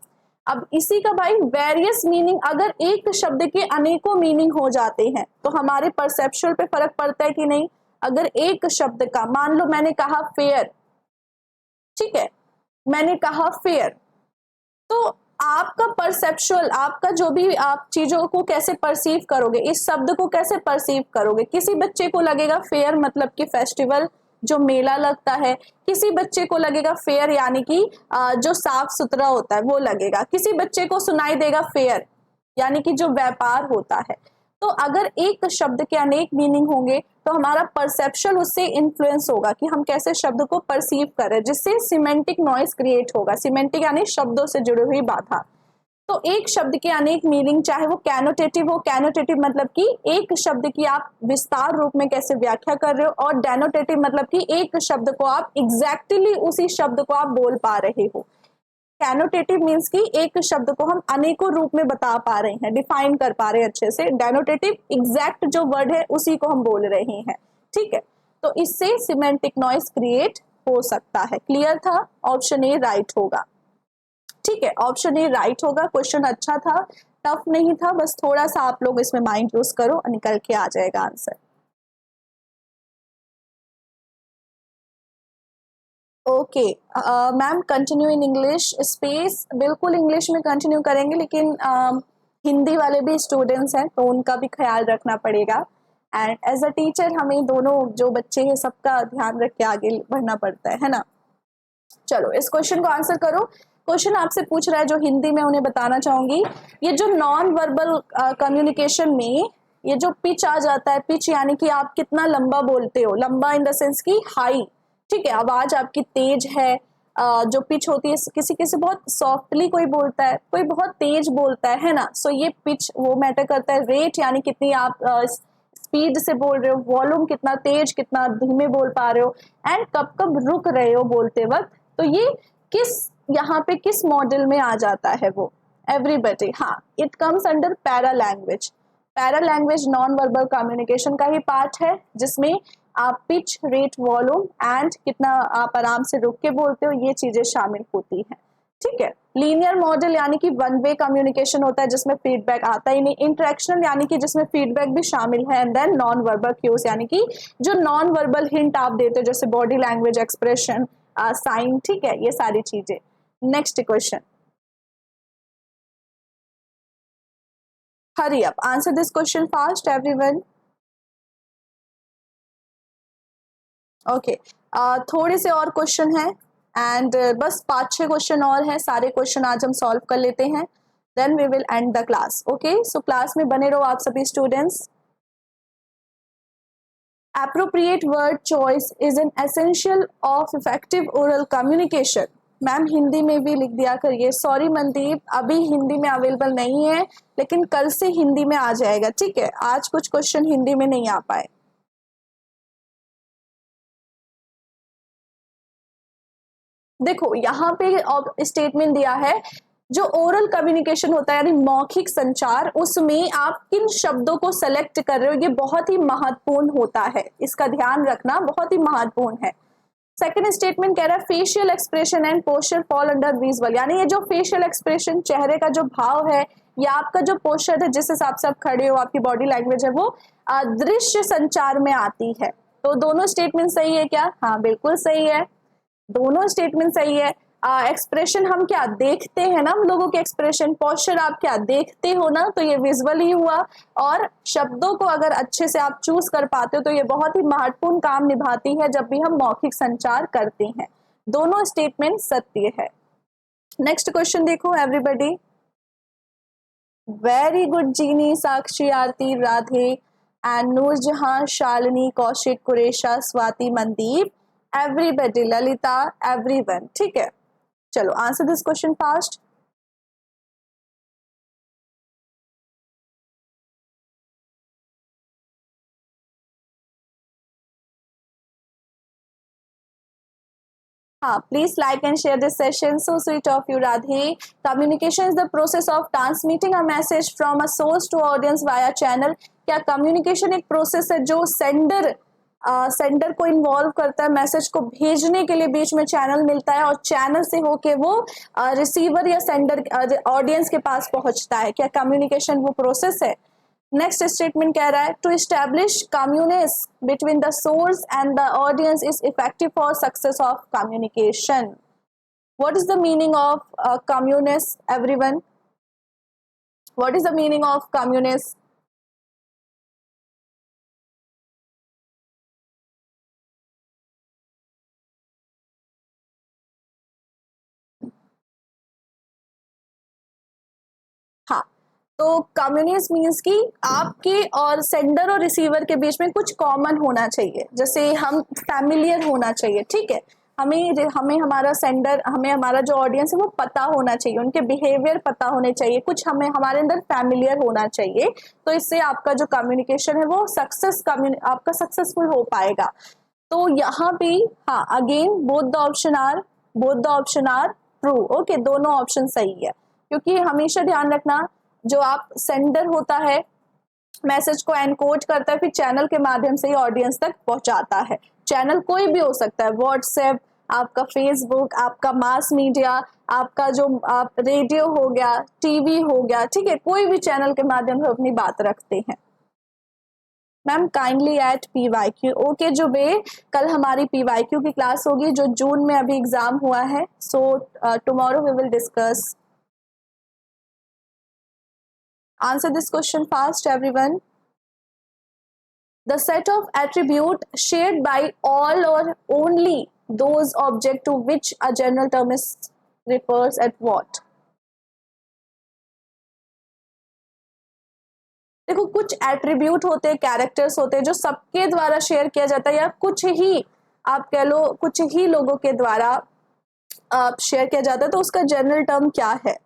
अब इसी का भाई वेरियस मीनिंग, अगर एक शब्द के अनेकों मीनिंग हो जाते हैं तो हमारे परसेप्चुअल पे फर्क पड़ता है कि नहीं। अगर एक शब्द का, मान लो मैंने कहा फेयर, ठीक है, मैंने कहा फेयर, तो आपका परसेप्चुअल, आपका जो भी आप चीजों को कैसे परसीव करोगे, इस शब्द को कैसे परसीव करोगे। किसी बच्चे को लगेगा फेयर मतलब कि फेस्टिवल, जो मेला लगता है, किसी बच्चे को लगेगा फेयर यानी कि जो साफ सुथरा होता है वो लगेगा, किसी बच्चे को सुनाई देगा फेयर यानी कि जो व्यापार होता है। तो अगर एक शब्द के अनेक मीनिंग होंगे तो हमारा परसेप्शन उससे इन्फ्लुएंस होगा कि हम कैसे शब्द को परसीव करें, जिससे सिमेंटिक नॉइस क्रिएट होगा। सिमेंटिक यानी शब्दों से जुड़ी हुई बाधा। तो एक शब्द के अनेक मीनिंग, चाहे वो कैनोटेटिव हो, कैनोटेटिव मतलब कि एक शब्द की आप विस्तार रूप में कैसे व्याख्या कर रहे हो, और डेनोटेटिव मतलब कि एक शब्द को आप एग्जैक्टली उसी शब्द को आप बोल पा रहे हो। कैनोटेटिव मीन्स कि एक शब्द को हम अनेकों रूप में बता पा रहे हैं, डिफाइन कर पा रहे हैं अच्छे से। डेनोटेटिव एग्जैक्ट जो वर्ड है उसी को हम बोल रहे हैं, ठीक है। तो इससे सिमेंटिक नॉइस क्रिएट हो सकता है। क्लियर था? ऑप्शन ए राइट होगा, ठीक है, ऑप्शन ए राइट होगा। क्वेश्चन अच्छा था, टफ नहीं था, बस थोड़ा सा आप लोग इसमें माइंड यूज करो, निकल के आ जाएगा answer. Okay ma'am, continue in English space, बिल्कुल इंग्लिश में कंटिन्यू करेंगे, लेकिन हिंदी वाले भी स्टूडेंट्स हैं तो उनका भी ख्याल रखना पड़ेगा। एंड एज अ टीचर हमें दोनों जो बच्चे हैं सबका ध्यान रख के आगे बढ़ना पड़ता है ना। चलो इस क्वेश्चन को आंसर करो। क्वेश्चन आपसे पूछ रहा है, जो हिंदी में उन्हें बताना चाहूंगी, ये जो नॉन वर्बल कम्युनिकेशन में ये जो पिच आ जाता है, पिच यानी कि आप कितना लंबा बोलते हो, लंबा इन द सेंस की हाई, ठीक है, आवाज आपकी तेज है। जो पिच होती है, किसी किसी बहुत सॉफ्टली कोई बोलता है, कोई बहुत तेज बोलता है ना। सो ये पिच वो मैटर करता है। रेट यानी कितनी आप स्पीड से बोल रहे हो, वॉल्यूम कितना तेज कितना धीमे बोल पा रहे हो, एंड कब कब रुक रहे हो बोलते वक्त। तो ये किस, यहाँ पे किस मॉडल में आ जाता है वो, एवरीबडी, हाँ, it comes under para language. Para language non verbal communication का ही पार्ट है, जिसमें आप पिच, रेट, वॉल्यूम एंड कितना आप आराम से रुक के बोलते हो, ये चीजें शामिल होती हैं। ठीक है। लीनियर मॉडल यानी कि वन वे कम्युनिकेशन होता है जिसमें फीडबैक आता ही नहीं। इंटरेक्शनल यानी कि जिसमें फीडबैक भी शामिल है। And then non verbal cues यानी कि जो नॉन वर्बल हिंट आप देते हो जैसे बॉडी लैंग्वेज, एक्सप्रेशन, साइन, ठीक है, ये सारी चीजें। Next question, hurry up, answer this question fast everyone. Okay, थोड़े से और क्वेश्चन हैं एंड बस 5-6 क्वेश्चन और हैं, सारे क्वेश्चन आज हम सॉल्व कर लेते हैं, then we will end the class. Okay, so class में बने रहो आप सभी students. Appropriate word choice is an essential of effective oral communication। Ma'am Hindi में भी लिख दिया करिए। सॉरी मनदीप, अभी हिंदी में अवेलेबल नहीं है, लेकिन कल से हिंदी में आ जाएगा, ठीक है। आज कुछ क्वेश्चन हिंदी में नहीं आ पाए। देखो यहाँ पे स्टेटमेंट दिया है, जो ओरल कम्युनिकेशन होता है यानी मौखिक संचार, उसमें आप किन शब्दों को सेलेक्ट कर रहे हो ये बहुत ही महत्वपूर्ण होता है, इसका ध्यान रखना बहुत ही महत्वपूर्ण है। सेकंड स्टेटमेंट कह रहा है facial expression and posture fall under visual, यानी ये जो फेशियल एक्सप्रेशन, चेहरे का जो भाव है या आपका जो पोस्चर है, जिस हिसाब से आप खड़े हो, आपकी बॉडी लैंग्वेज है, वो दृश्य संचार में आती है। तो दोनों स्टेटमेंट सही है क्या? हाँ बिल्कुल सही है, दोनों स्टेटमेंट सही है। एक्सप्रेशन हम क्या देखते हैं ना, हम लोगों के एक्सप्रेशन, पोस्चर आप क्या देखते हो ना, तो ये विजुअल ही हुआ। और शब्दों को अगर अच्छे से आप चूज कर पाते हो तो ये बहुत ही महत्वपूर्ण काम निभाती है जब भी हम मौखिक संचार करते हैं। दोनों स्टेटमेंट सत्य है। नेक्स्ट क्वेश्चन देखो everybody. Very good Jini, Sakshi, Aarti, Radhe and Noorjahan, Shalini, Kaushik, Kuresha, Swati, Mandeep, everybody, Lalita, everyone, ठीक है। चलो आंसर दिस क्वेश्चन फास्ट। हाँ, please like and share this session. So sweet of you, Radhe. Communication is the process of transmitting a message from a source to audience via channel। क्या communication एक process है जो sender को involve करता है, message को भेजने के लिए बीच में चैनल मिलता है और चैनल से होके वो रिसीवर या सेंडर ऑडियंस के पास पहुंचता है। क्या कम्युनिकेशन वो प्रोसेस है? नेक्स्ट स्टेटमेंट कह रहा है to establish commonness between the source and the audience is effective for success of communication. What is the meaning of commonness everyone? What is the meaning of commonness? हाँ, तो communist means कि आपके और sender और receiver के बीच में कुछ common होना चाहिए, जैसे हम फैमिलियर होना चाहिए, ठीक है। हमें हमारा सेंडर, हमें हमारा जो ऑडियंस है वो पता होना चाहिए, उनके बिहेवियर पता होने चाहिए, कुछ हमें हमारे अंदर फैमिलियर होना चाहिए। तो इससे आपका जो कम्युनिकेशन है वो आपका सक्सेसफुल हो पाएगा। तो यहाँ पे हाँ, again both the option are true. Okay, दोनों ऑप्शन सही है, क्योंकि हमेशा ध्यान रखना, जो आप सेंडर होता है मैसेज को एनकोड करता है, फिर चैनल के माध्यम से ही ऑडियंस तक पहुंचाता है। चैनल कोई भी हो सकता है, व्हाट्सएप, आपका फेसबुक, आपका मास मीडिया, आपका जो आप रेडियो हो गया, टीवी हो गया, ठीक है, कोई भी चैनल के माध्यम से अपनी बात रखते हैं। Ma'am kindly at PYQ। Okay Zube, कल हमारी PYQ की क्लास होगी जो जून में अभी एग्जाम हुआ है। So tomorrow we will discuss. Answer this question fast, everyone. The set of attribute shared by all or only those object to which a general term is refers at what? देखो, कुछ attribute होते हैं, characters होते हैं जो सबके द्वारा share किया जाता है, या कुछ ही आप कह लो कुछ ही लोगों के द्वारा शेयर किया जाता है, तो उसका जनरल टर्म क्या है?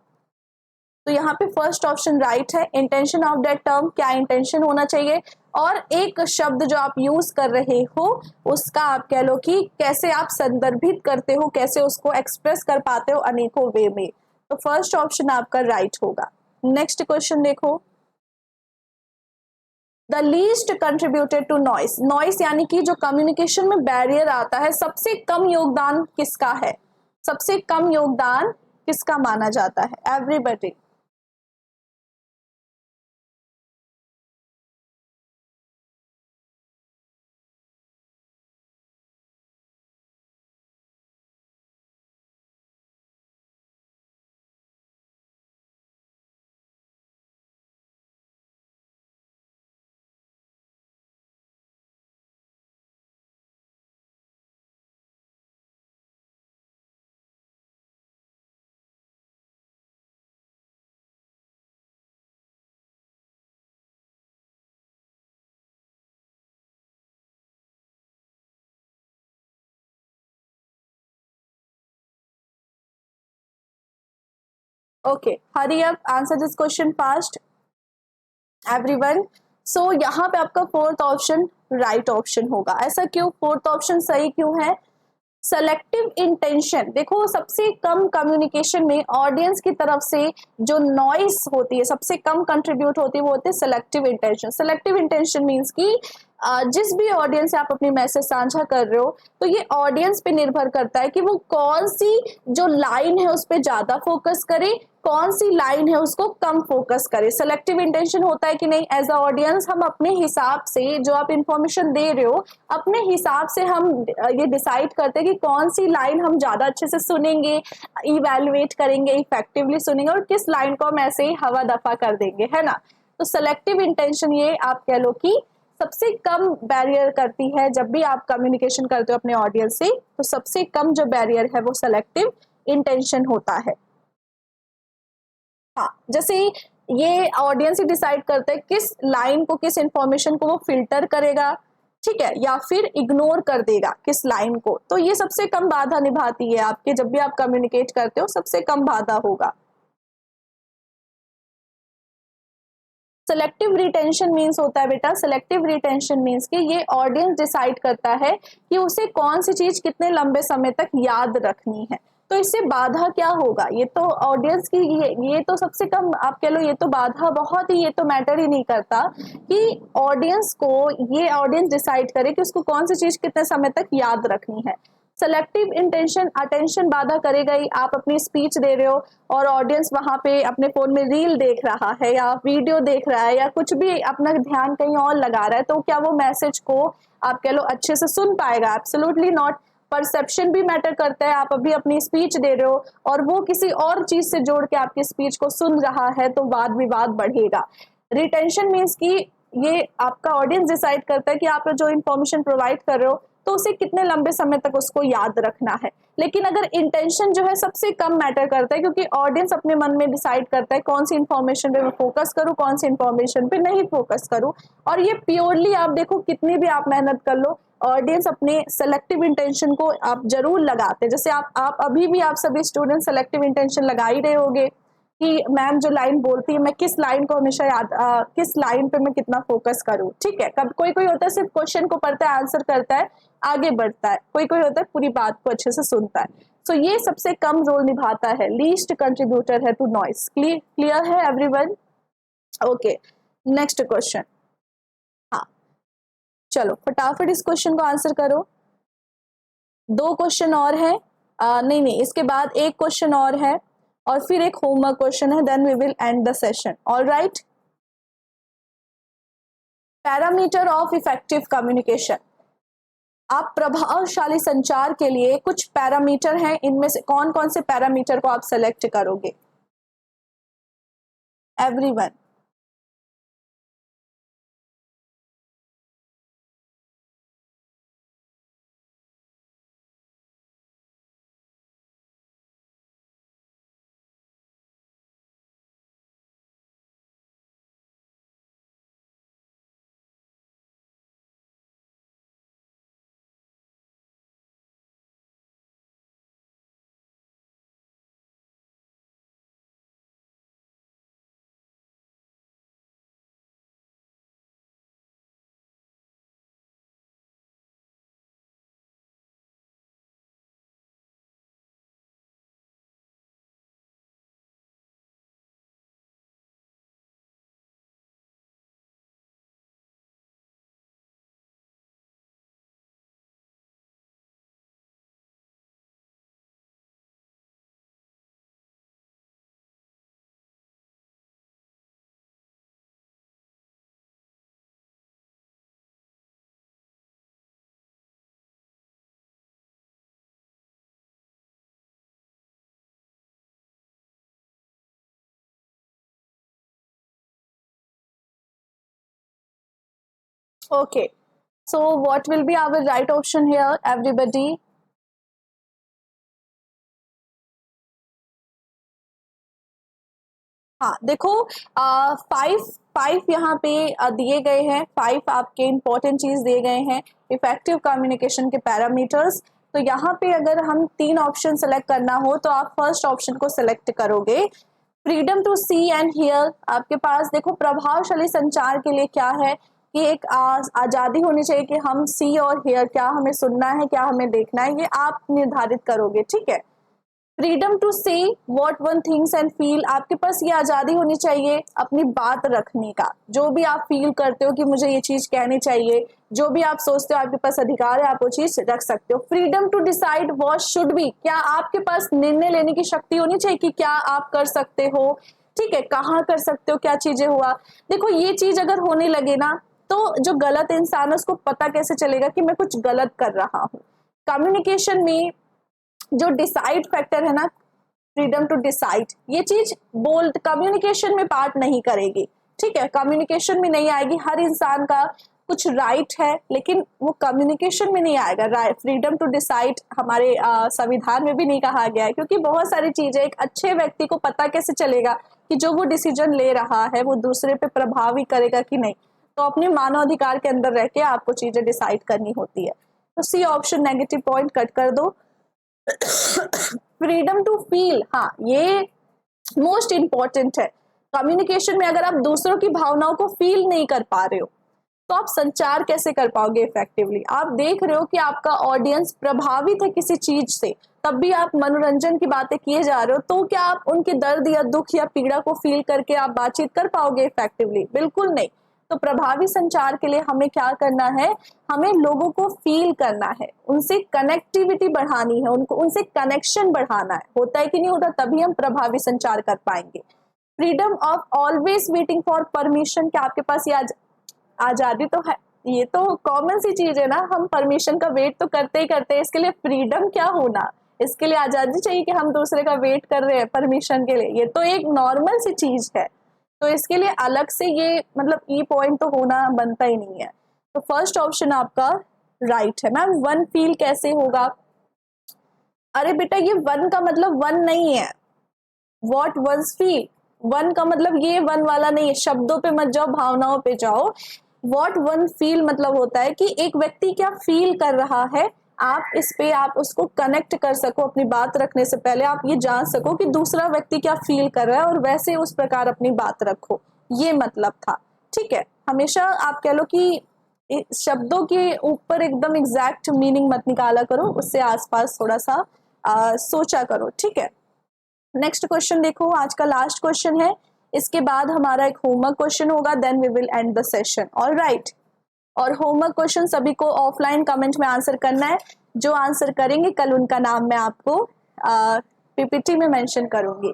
तो यहाँ पे फर्स्ट ऑप्शन राइट है। इंटेंशन ऑफ दैट टर्म, क्या इंटेंशन होना चाहिए, और एक शब्द जो आप यूज कर रहे हो उसका आप कह लो कि कैसे आप संदर्भित करते हो, कैसे उसको एक्सप्रेस कर पाते हो अनेकों वे में। तो फर्स्ट ऑप्शन आपका राइट होगा। नेक्स्ट क्वेश्चन देखो, the least contributed to noise. Noise यानी कि जो कम्युनिकेशन में बैरियर आता है, सबसे कम योगदान किसका है? सबसे कम योगदान किसका माना जाता है? Everybody. Okay, hurry up, answer this question fast everyone. So यहाँ पे आपका फोर्थ ऑप्शन राइट ऑप्शन होगा। ऐसा क्यों? फोर्थ ऑप्शन सही क्यों है? सेलेक्टिव इंटेंशन, देखो सबसे कम कम्युनिकेशन में ऑडियंस की तरफ से जो नॉइस होती है सबसे कम कंट्रीब्यूट होती है, वो होती है selective intention. Selective intention means कि जिस भी ऑडियंस से आप अपनी मैसेज साझा कर रहे हो, तो ये ऑडियंस पे निर्भर करता है कि वो कौन सी जो लाइन है उस पर ज्यादा फोकस करे, कौन सी लाइन है उसको कम फोकस करे। सेलेक्टिव इंटेंशन होता है कि नहीं, एज अ ऑडियंस हम अपने हिसाब से जो आप इंफॉर्मेशन दे रहे हो, अपने हिसाब से हम ये डिसाइड करते हैं कि कौन सी लाइन हम ज्यादा अच्छे से सुनेंगे, इवेल्युएट करेंगे, इफेक्टिवली सुनेंगे, और किस लाइन को हम ऐसे ही हवा दफा कर देंगे, है ना। तो सेलेक्टिव इंटेंशन ये आप कह लो कि सबसे कम बैरियर करती है। जब भी आप कम्युनिकेशन करते हो अपने ऑडियंस से, तो सबसे कम जो बैरियर है वो सेलेक्टिव इंटेंशन होता है। हाँ, जैसे ये ऑडियंस ही डिसाइड करता है किस लाइन को, किस इंफॉर्मेशन को वो फिल्टर करेगा, ठीक है, या फिर इग्नोर कर देगा किस लाइन को। तो ये सबसे कम बाधा निभाती है आपके, जब भी आप कम्युनिकेट करते हो सबसे कम बाधा होगा। सेलेक्टिव रिटेंशन मीन्स होता है बेटा, सेलेक्टिव रिटेंशन मीन्स कि ये ऑडियंस डिसाइड करता है कि उसे कौन सी चीज कितने लंबे समय तक याद रखनी है। तो इससे बाधा क्या होगा? ये तो ऑडियंस की ये तो सबसे कम आप कह लो, ये तो बाधा बहुत ही, ये तो मैटर ही नहीं करता कि ऑडियंस को, ये ऑडियंस डिसाइड करे कि उसको कौन सी चीज कितने समय तक याद रखनी है। सेलेक्टिव इंटेंशन अटेंशन बाधा करेगा ही। आप अपनी स्पीच दे रहे हो और ऑडियंस वहां पे अपने फोन में रील देख रहा है या वीडियो देख रहा है या कुछ भी अपना ध्यान कहीं और लगा रहा है, तो क्या वो मैसेज को आप कह लो अच्छे से सुन पाएगा? Absolutely not. परसेप्शन भी मैटर करता है। आप अभी अपनी स्पीच दे रहे हो और वो किसी और चीज से जोड़ के आपकी स्पीच को सुन रहा है, तो वाद विवाद बढ़ेगा। रिटेंशन मीन्स की ये आपका ऑडियंस डिसाइड करता है कि आप जो इंफॉर्मेशन प्रोवाइड कर रहे हो, तो उसे कितने लंबे समय तक उसको याद रखना है। लेकिन अगर इंटेंशन जो है सबसे कम मैटर करता है, क्योंकि ऑडियंस अपने मन में डिसाइड करता है कौन सी इंफॉर्मेशन पे मैं फोकस करूं, कौन सी इंफॉर्मेशन पे नहीं फोकस करूं। और ये प्योरली आप देखो, कितनी भी आप मेहनत कर लो, ऑडियंस अपने सेलेक्टिव इंटेंशन को आप जरूर लगाते हैं। जैसे आप अभी भी आप सभी स्टूडेंट सेलेक्टिव इंटेंशन लगा ही रहे होगे कि मैम जो लाइन बोलती है मैं किस लाइन को हमेशा याद, किस लाइन पे मैं कितना फोकस करूं, ठीक है। कब कोई कोई होता है सिर्फ क्वेश्चन को पढ़ता है, आंसर करता है, आगे बढ़ता है, कोई कोई होता है पूरी बात को अच्छे से सुनता है। सो ये सबसे कम रोल निभाता है, लीस्ट कंट्रीब्यूटर है टू नॉइस। क्लियर है एवरीवन? Okay, next question. हाँ, चलो फटाफट इस क्वेश्चन को आंसर करो। दो क्वेश्चन और है, नहीं नहीं, इसके बाद एक क्वेश्चन और है और फिर एक होमवर्क क्वेश्चन है, then we will end the session. Alright, parameter of effective communication. आप प्रभावशाली संचार के लिए कुछ पैरामीटर हैं, इनमें से कौन कौन से पैरामीटर को आप सेलेक्ट करोगे everyone? Okay, so what will be our right option here, everybody? हाँ देखो, फाइव फाइव यहाँ पे दिए गए हैं, फाइव आपके इंपॉर्टेंट चीज दिए गए हैं इफेक्टिव कम्युनिकेशन के पैरामीटर्स। तो यहाँ पे अगर हम तीन ऑप्शन सेलेक्ट करना हो तो आप फर्स्ट ऑप्शन को सेलेक्ट करोगे, freedom to see and hear. आपके पास देखो प्रभावशाली संचार के लिए क्या है कि एक आजादी होनी चाहिए कि हम सी और हियर, क्या हमें सुनना है क्या हमें देखना है, ये आप निर्धारित करोगे, ठीक है। फ्रीडम टू से what one things and feel, आपके पास ये आज़ादी होनी चाहिए अपनी बात रखने का, जो भी आप फील करते हो कि मुझे ये चीज़ कहनी चाहिए, जो भी आप सोचते हो आपके पास अधिकार है, आप वो चीज़ रख सकते हो। Freedom to decide what should be, क्या आपके पास निर्णय लेने की शक्ति होनी चाहिए कि क्या आप कर सकते हो, ठीक है, कहाँ कर सकते हो, क्या चीज़ें हुआ। देखो ये चीज़ अगर होने लगे ना तो जो गलत इंसान है उसको पता कैसे चलेगा कि मैं कुछ गलत कर रहा हूँ। कम्युनिकेशन में जो डिसाइड फैक्टर है ना, फ्रीडम टू डिसाइड, ये चीज बोल्ड कम्युनिकेशन में पार्ट नहीं करेगी, ठीक है, कम्युनिकेशन में नहीं आएगी। हर इंसान का कुछ राइट है लेकिन वो कम्युनिकेशन में नहीं आएगा। राइट, फ्रीडम टू डिसाइड हमारे संविधान में भी नहीं कहा गया है, क्योंकि बहुत सारी चीजें एक अच्छे व्यक्ति को पता कैसे चलेगा कि जो वो डिसीजन ले रहा है वो दूसरे पे प्रभावी करेगा कि नहीं। तो अपने मानव अधिकार के अंदर रह के आपको चीजें डिसाइड करनी होती है। तो C option negative point cut कर दो। फ्रीडम टू फील, हाँ ये मोस्ट इंपॉर्टेंट है। कम्युनिकेशन में अगर आप दूसरों की भावनाओं को फील नहीं कर पा रहे हो तो आप संचार कैसे कर पाओगे इफेक्टिवली। आप देख रहे हो कि आपका ऑडियंस प्रभावित है किसी चीज से, तब भी आप मनोरंजन की बातें किए जा रहे हो, तो क्या आप उनके दर्द या दुख या पीड़ा को फील करके आप बातचीत कर पाओगे इफेक्टिवली? बिल्कुल नहीं। तो प्रभावी संचार के लिए हमें क्या करना है, हमें लोगों को फील करना है, उनसे कनेक्टिविटी बढ़ानी है, उनको उनसे कनेक्शन बढ़ाना है। होता है कि नहीं होता, तभी हम प्रभावी संचार कर पाएंगे। Freedom of always waiting for permission, क्या आपके पास ये आजादी तो है, ये तो कॉमन सी चीज है ना, हम परमिशन का वेट तो करते ही करते हैं, इसके लिए फ्रीडम क्या होना, इसके लिए आजादी चाहिए कि हम दूसरे का वेट कर रहे हैं परमिशन के लिए, ये तो एक नॉर्मल सी चीज है। तो इसके लिए अलग से ये मतलब ई पॉइंट तो होना बनता ही नहीं है। तो फर्स्ट ऑप्शन आपका राइट है। मैम वन फील कैसे होगा? अरे बेटा ये वन का मतलब वन नहीं है, वॉट वंस फील, वन का मतलब ये वन वाला नहीं है, शब्दों पे मत जाओ, भावनाओं पे जाओ। वॉट वन फील मतलब होता है कि एक व्यक्ति क्या फील कर रहा है, आप इस पे आप उसको कनेक्ट कर सको, अपनी बात रखने से पहले आप ये जान सको कि दूसरा व्यक्ति क्या फील कर रहा है और वैसे उस प्रकार अपनी बात रखो, ये मतलब था, ठीक है। हमेशा आप कह लो कि शब्दों के ऊपर एकदम एग्जैक्ट मीनिंग मत निकाला करो, उससे आसपास थोड़ा सा सोचा करो, ठीक है। नेक्स्ट क्वेश्चन देखो, आज का लास्ट क्वेश्चन है, इसके बाद हमारा एक होमवर्क क्वेश्चन होगा, then we will end the session, alright. और होमवर्क क्वेश्चन सभी को ऑफलाइन कमेंट में आंसर करना है, जो आंसर करेंगे कल उनका नाम मैं आपको पीपीटी में मेंशन करूंगी।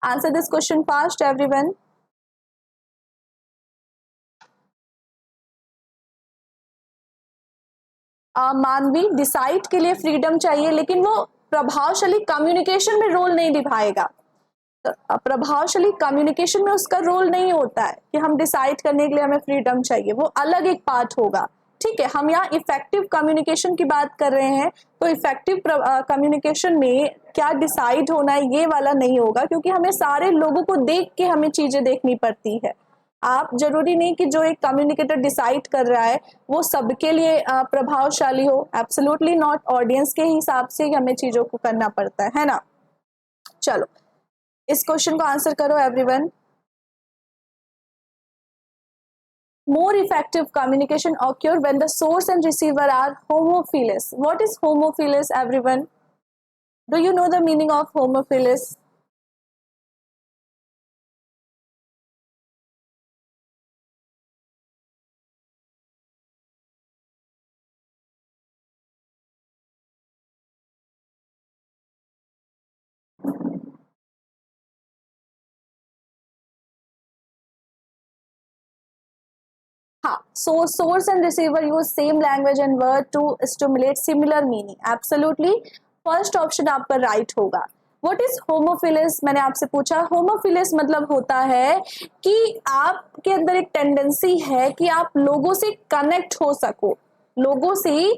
Answer this question fast everyone. मानवी, डिसाइड के लिए फ्रीडम चाहिए लेकिन वो प्रभावशाली कम्युनिकेशन में रोल नहीं निभाएगा। प्रभावशाली कम्युनिकेशन में उसका रोल नहीं होता है कि हम डिसाइड करने के लिए हमें फ्रीडम चाहिए, वो अलग एक पार्ट होगा, ठीक है। हम यहाँ इफेक्टिव कम्युनिकेशन की बात कर रहे हैं, तो इफेक्टिव कम्युनिकेशन में क्या डिसाइड होना है ये वाला नहीं होगा, क्योंकि हमें सारे लोगों को देख के हमें चीजें देखनी पड़ती है। आप जरूरी नहीं कि जो एक कम्युनिकेटर डिसाइड कर रहा है वो सबके लिए प्रभावशाली हो, एब्सोल्युटली नॉट, ऑडियंस के हिसाब से ही हमें चीजों को करना पड़ता है ना। चलो इस क्वेश्चन को आंसर करो everyone. More effective communication occur when the source and receiver are homophilous. What is homophilous, everyone? Do you know the meaning of homophilous? हाँ, so source and receiver use same language and word to stimulate similar meaning. Absolutely, first option आपका right होगा। What is होमोफिलिस, मैंने आपसे पूछा। होमोफिलिस मतलब होता है कि आपके अंदर एक टेंडेंसी है कि आप लोगों से कनेक्ट हो सको, लोगों से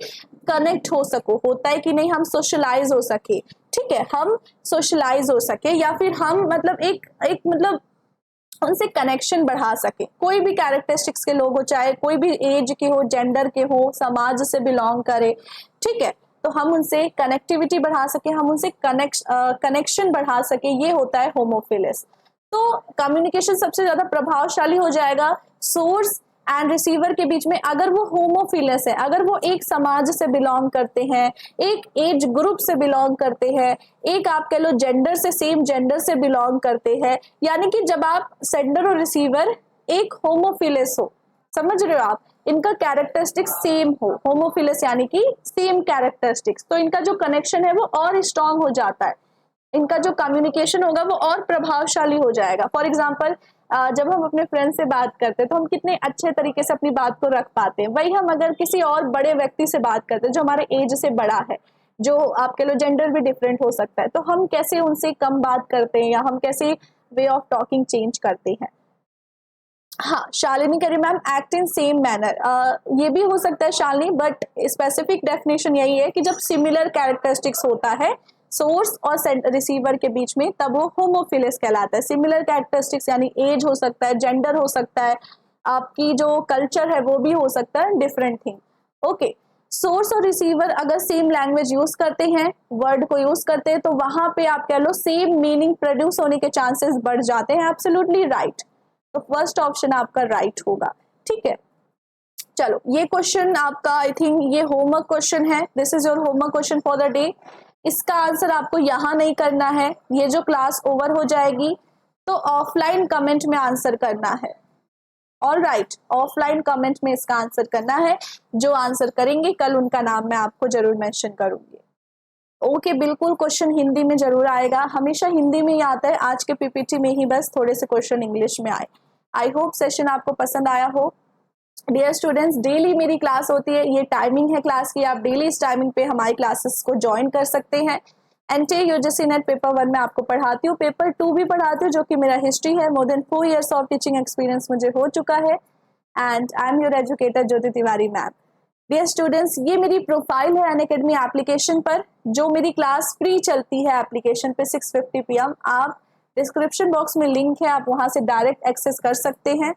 कनेक्ट हो सको। होता है कि नहीं, हम सोशलाइज हो सके, ठीक है, हम सोशलाइज हो सके, या फिर हम मतलब एक मतलब उनसे कनेक्शन बढ़ा सके। कोई भी कैरेक्टरिस्टिक्स के लोग हो, चाहे कोई भी एज के हो, जेंडर के हो, समाज से बिलोंग करे, ठीक है, तो हम उनसे कनेक्टिविटी बढ़ा सके, हम उनसे कनेक्शन बढ़ा सके, ये होता है होमोफिलिस। तो कम्युनिकेशन सबसे ज्यादा प्रभावशाली हो जाएगा सोर्स एंड रिसीवर के बीच में अगर वो होमोफिलिस है, अगर वो एक समाज से बिलोंग करते हैं, एक एज ग्रुप से बिलोंग करते हैं, एक आप कह लो जेंडर से, सेम जेंडर से बिलोंग करते हैं, यानी कि जब आप सेंडर और रिसीवर एक होमोफिलिस हो, समझ रहे हो आप, इनका कैरेक्टरिस्टिक्स सेम हो, होमोफिलिस यानी कि सेम कैरेक्टरिस्टिक्स, तो इनका जो कनेक्शन है वो और स्ट्रांग हो जाता है, इनका जो कम्युनिकेशन होगा वो और प्रभावशाली हो जाएगा। फॉर एग्जाम्पल, जब हम अपने फ्रेंड से बात करते हैं तो हम कितने अच्छे तरीके से अपनी बात को रख पाते हैं, वही हम अगर किसी और बड़े व्यक्ति से बात करते हैं जो हमारे एज से बड़ा है, जो आप कह लो जेंडर भी डिफरेंट हो सकता है, तो हम कैसे उनसे कम बात करते हैं या हम कैसे वे ऑफ टॉकिंग चेंज करते हैं। हाँ, शालिनी कह रही ma'am act in same manner, ये भी हो सकता है शालिनी, बट स्पेसिफिक डेफिनेशन यही है कि जब सिमिलर कैरेक्टरिस्टिक्स होता है सोर्स और रिसीवर के बीच में, तब वो होमोफिलिस कहलाता है। सिमिलर कैरेक्टरिस्टिक्स यानी एज हो सकता है, जेंडर हो सकता है, आपकी जो कल्चर है वो भी हो सकता है, डिफरेंट थिंग। ओके, सोर्स और रिसीवर अगर सेम लैंग्वेज यूज करते हैं, वर्ड को यूज करते हैं, तो वहां पे आप कह लो सेम मीनिंग प्रोड्यूस होने के चांसेस बढ़ जाते हैं। एब्सोल्युटली राइट, तो फर्स्ट ऑप्शन आपका राइट होगा, ठीक है। चलो, ये क्वेश्चन आपका आई थिंक ये होमवर्क क्वेश्चन है, this is your homework question for the day. इसका आंसर आपको यहाँ नहीं करना है, ये जो क्लास ओवर हो जाएगी तो ऑफलाइन कमेंट में आंसर करना है। ऑल राइट, ऑफलाइन कमेंट में इसका आंसर करना है। जो आंसर करेंगे कल उनका नाम मैं आपको जरूर मेंशन करूंगी। ओके, बिल्कुल, क्वेश्चन हिंदी में जरूर आएगा, हमेशा हिंदी में ही आता है, आज के पीपीटी में ही बस थोड़े से क्वेश्चन इंग्लिश में आए। आई होप सेशन आपको पसंद आया हो। डियर स्टूडेंट्स, डेली मेरी क्लास होती है, ये टाइमिंग है क्लास की, आप डेली इस टाइमिंग पे हमारी क्लासेस को ज्वाइन कर सकते हैं। एनटीए यूजीसी नेट पेपर 1 में आपको पढ़ाती हूँ, पेपर 2 भी पढ़ाती हूँ, जो कि मेरा हिस्ट्री है। More than 4 years of teaching experience मुझे हो चुका है, and I am your educator Jyoti Tiwari ma'am. Dear students, ये मेरी प्रोफाइल है अनअकैडमी एप्लीकेशन पर, जो मेरी क्लास फ्री चलती है एप्लीकेशन पे 6:50 PM। आप डिस्क्रिप्शन बॉक्स में लिंक है, आप वहां से डायरेक्ट एक्सेस कर सकते हैं।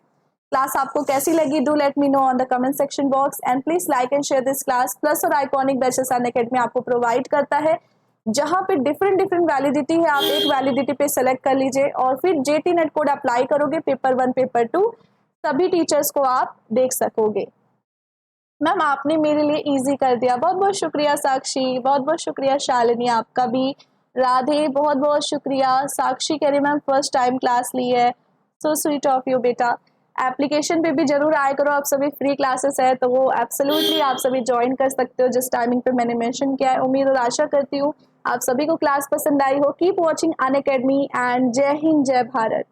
क्लास आपको कैसी लगी, do let me know on the comment section box, and please like and share this class. Plus और आइकॉनिक बैचेस अनअकैडमी आपको प्रोवाइड करता है, जहां पे डिफरेंट वैलिडिटी है, आप एक वैलिडिटी पे सेलेक्ट कर लीजिए और फिर जेटी नेट कोड अप्लाई करोगे, पेपर 1 पेपर 2 सभी टीचर्स को आप देख सकोगे। मैम आपने मेरे लिए इजी कर दिया, बहुत बहुत शुक्रिया साक्षी, बहुत बहुत शुक्रिया शालिनी, आपका भी। राधे, बहुत बहुत शुक्रिया। साक्षी कह रही मैम फर्स्ट टाइम क्लास ली है, सो स्वीट ऑफ यू बेटा। एप्लीकेशन पे भी जरूर आया करो, आप सभी फ्री क्लासेस है तो वो एब्सोल्युटली आप सभी ज्वाइन कर सकते हो जिस टाइमिंग पे मैंने मेंशन किया है। उम्मीद और आशा करती हूँ आप सभी को क्लास पसंद आई हो। कीप वॉचिंग अनअकैडमी एंड जय हिंद, जय भारत।